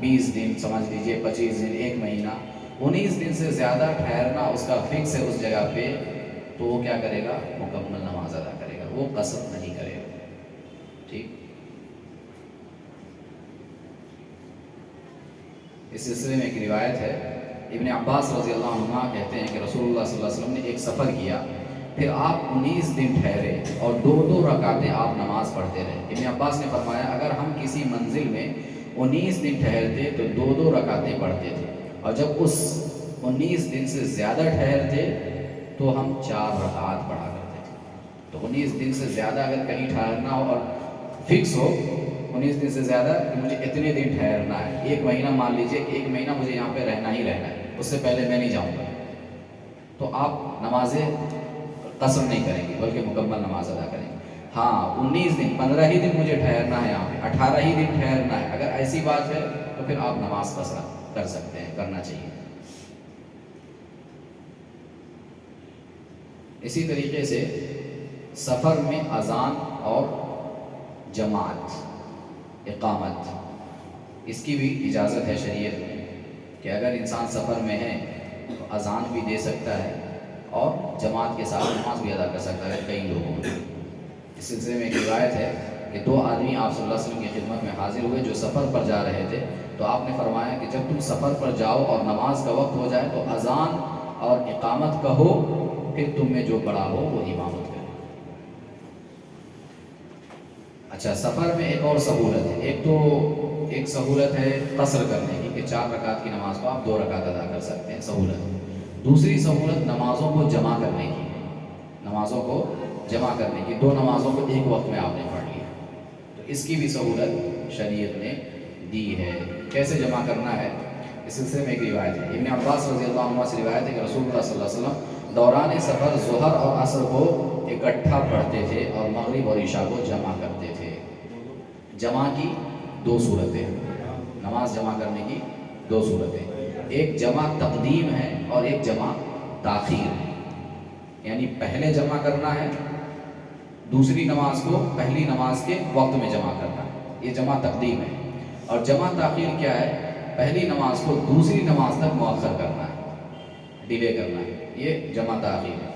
20 دن سمجھ لیجئے، 25 دن، 1 مہینہ، 19 دن سے زیادہ ٹھہرنا اس کا فکس ہے اس جگہ پہ، تو وہ کیا کرے گا؟ مکمل نماز ادا کرے گا، وہ قصر نہیں کرے گا۔ ٹھیک، اس سلسلے میں ایک روایت ہے، ابن عباس رضی اللہ عنہ کہتے ہیں کہ رسول اللہ صلی اللہ علیہ وسلم نے ایک سفر کیا، پھر آپ 19 دن ٹھہرے اور 2 رکعتیں آپ نماز پڑھتے رہے۔ ابن عباس نے فرمایا اگر ہم کسی منزل میں 19 دن ٹھہرتے تو 2 رکعتیں پڑھتے تھے، اور جب اس 19 دن سے زیادہ ٹھہرتے تو ہم 4 رکعات پڑھا کرتے تھے۔ تو 19 دن سے زیادہ اگر کہیں ٹھہرنا ہو اور فکس ہو 19 دن سے زیادہ کہ مجھے اتنے دن ٹھہرنا ہے، 1 مہینہ مان لیجئے کہ 1 مہینہ مجھے یہاں پہ رہنا ہی رہنا ہے، اس سے پہلے میں نہیں جاؤں گا، تو آپ نمازیں قصر نہیں کریں گے بلکہ مکمل نماز ادا کریں گے۔ ہاں 19 دن، 15 ہی دن مجھے ٹھہرنا ہے یہاں پہ، 18 ہی دن ٹھہرنا ہے، اگر ایسی بات ہے تو پھر آپ نماز قصر کر سکتے ہیں، کرنا چاہیے۔ اسی طریقے سے سفر میں اذان اور جماعت، اقامت، اس کی بھی اجازت ہے شریعت میں کہ اگر انسان سفر میں ہے تو اذان بھی دے سکتا ہے اور جماعت کے ساتھ نماز بھی ادا کر سکتا ہے کئی لوگوں میں۔ اس سلسلے میں ایک روایت ہے کہ 2 آدمی آپ صلی اللہ علیہ وسلم کی خدمت میں حاضر ہوئے جو سفر پر جا رہے تھے، تو آپ نے فرمایا کہ جب تم سفر پر جاؤ اور نماز کا وقت ہو جائے تو اذان اور اقامت کہو، پھر تم میں جو بڑا ہو وہ امامت کرے۔ اچھا، سفر میں ایک اور سہولت ہے، ایک سہولت ہے قصر کرنے کی، کہ 4 رکعت کی نماز کو آپ 2 رکعت ادا کر سکتے ہیں، سہولت۔ دوسری سہولت نمازوں کو جمع کرنے کی، نمازوں کو جمع کرنے کی، 2 نمازوں کو ایک وقت میں آپ نے پڑھ لیا، تو اس کی بھی سہولت شریعت نے دی ہے۔ کیسے جمع کرنا ہے؟ اس سلسلے میں ایک روایت ہے، ابن عباس رضی اللہ عنہ سے روایت ہے کہ رسول اللہ صلی اللہ علیہ وسلم دوران سفر ظہر اور عصر کو اکٹھا پڑھتے تھے اور مغرب اور عشاء کو جمع کرتے تھے۔ جمع کی 2 صورتیں، نماز جمع کرنے کی 2 صورتیں، ایک جمع تقدیم ہے اور ایک جمع تاخیر ہے، یعنی پہلے جمع کرنا ہے، دوسری نماز کو پہلی نماز کے وقت میں جمع کرنا ہے، یہ جمع تقدیم ہے۔ اور جمع تاخیر کیا ہے؟ پہلی نماز کو دوسری نماز تک مؤخر کرنا ہے، ڈیلے کرنا ہے، یہ جمع تاخیر ہے۔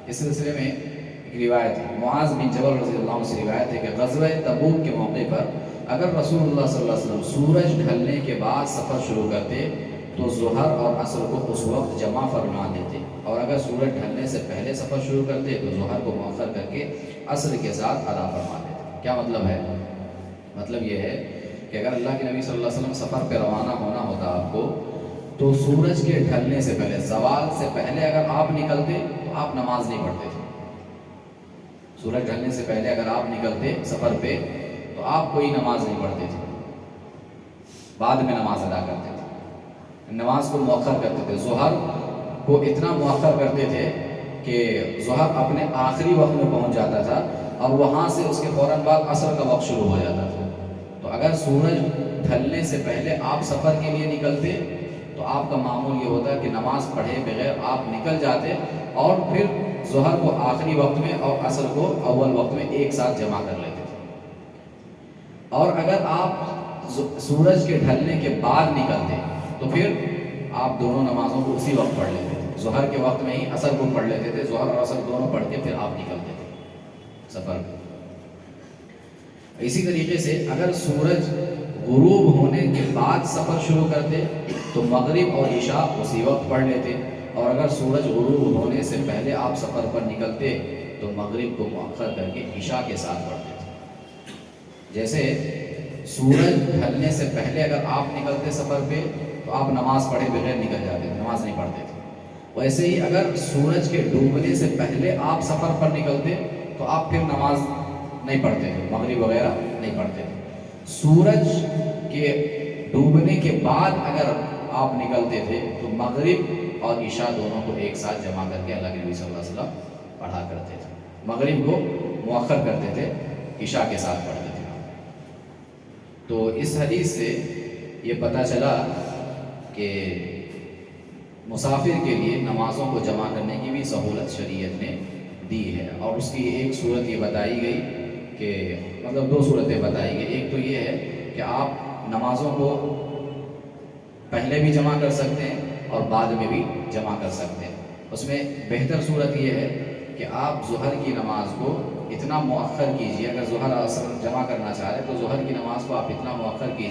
اس سلسلے میں ایک روایت ہے، معاذ بن جبل رضی اللہ عنہ سے روایت ہے کہ غزوہ تبوک کے موقع پر اگر رسول اللہ صلی اللہ علیہ وسلم سورج ڈھلنے کے بعد سفر شروع کرتے تو ظہر اور عصر کو اس وقت جمع فرما دیتے، اور اگر سورج ڈھلنے سے پہلے سفر شروع کرتے تو ظہر کو مؤخر کر کے عصر کے ساتھ ادا فرما دیتے۔ کیا مطلب ہے؟ مطلب یہ ہے کہ اگر اللہ کے نبی صلی اللہ علیہ وسلم سفر پہ روانہ ہونا ہوتا آپ کو، تو سورج کے ڈھلنے سے پہلے، زوال سے پہلے اگر آپ نکلتے تو آپ نماز نہیں پڑھتے تھے۔ سورج ڈھلنے سے پہلے اگر آپ نکلتے سفر پہ تو آپ کوئی نماز نہیں پڑھتے تھے، بعد میں نماز ادا کرتے تھے، نماز کو مؤخر کرتے تھے۔ ظہر کو اتنا مؤخر کرتے تھے کہ ظہر اپنے آخری وقت میں پہنچ جاتا تھا اور وہاں سے اس کے فوراً بعد عصر کا وقت شروع ہو جاتا تھا۔ تو اگر سورج ڈھلنے سے پہلے آپ سفر کے لیے نکلتے تو آپ کا معمول یہ ہوتا کہ نماز پڑھے بغیر آپ نکل جاتے اور پھر ظہر کو آخری وقت میں اور عصر کو اول وقت میں ایک ساتھ جمع کر لیتے تھے۔ اور اگر آپ سورج کے ڈھلنے کے بعد نکلتے تو پھر آپ دونوں نمازوں کو اسی وقت پڑھ لیتے تھے، ظہر کے وقت میں ہی عصر کو پڑھ لیتے تھے، ظہر اور عصر دونوں پڑھ کے پھر آپ نکلتے تھے سفر میں۔ اسی طریقے سے اگر سورج غروب ہونے کے بعد سفر شروع کرتے تو مغرب اور عشاء اسی وقت پڑھ لیتے، اور اگر سورج غروب ہونے سے پہلے آپ سفر پر نکلتے تو مغرب کو مؤخر کر کے عشاء کے ساتھ پڑھتے تھے۔ جیسے سورج ڈھلنے سے پہلے اگر آپ نکلتے سفر پہ تو آپ نماز پڑھے بغیر نکل جاتے تھے، نماز نہیں پڑھتے تھے۔ ویسے ہی اگر سورج کے ڈوبنے سے پہلے آپ سفر پر نکلتے تو آپ پھر نماز نہیں پڑھتے تھے، مغرب وغیرہ نہیں پڑھتے تھے۔ سورج کے ڈوبنے کے بعد اگر آپ نکلتے تھے تو مغرب اور عشاء دونوں کو ایک ساتھ جمع کر کے اللہ کے نبی صلی اللہ علیہ وسلم پڑھا کرتے تھے، مغرب کو مؤخر کرتے تھے، عشاء کے ساتھ پڑھتے تھے۔ تو اس حدیث سے یہ پتہ چلا کہ مسافر کے لیے نمازوں کو جمع کرنے کی بھی سہولت شریعت نے دی ہے، اور اس کی ایک صورت یہ بتائی گئی کہ مطلب 2 صورتیں بتائی گئی۔ ایک تو یہ ہے کہ آپ نمازوں کو پہلے بھی جمع کر سکتے ہیں اور بعد میں بھی جمع کر سکتے ہیں۔ اس میں بہتر صورت یہ ہے کہ آپ ظہر کی نماز کو اتنا مؤخر کیجیے، اگر ظہر عصر جمع کرنا چاہ رہے تو ظہر کی نماز کو آپ اتنا مؤخر کیجیے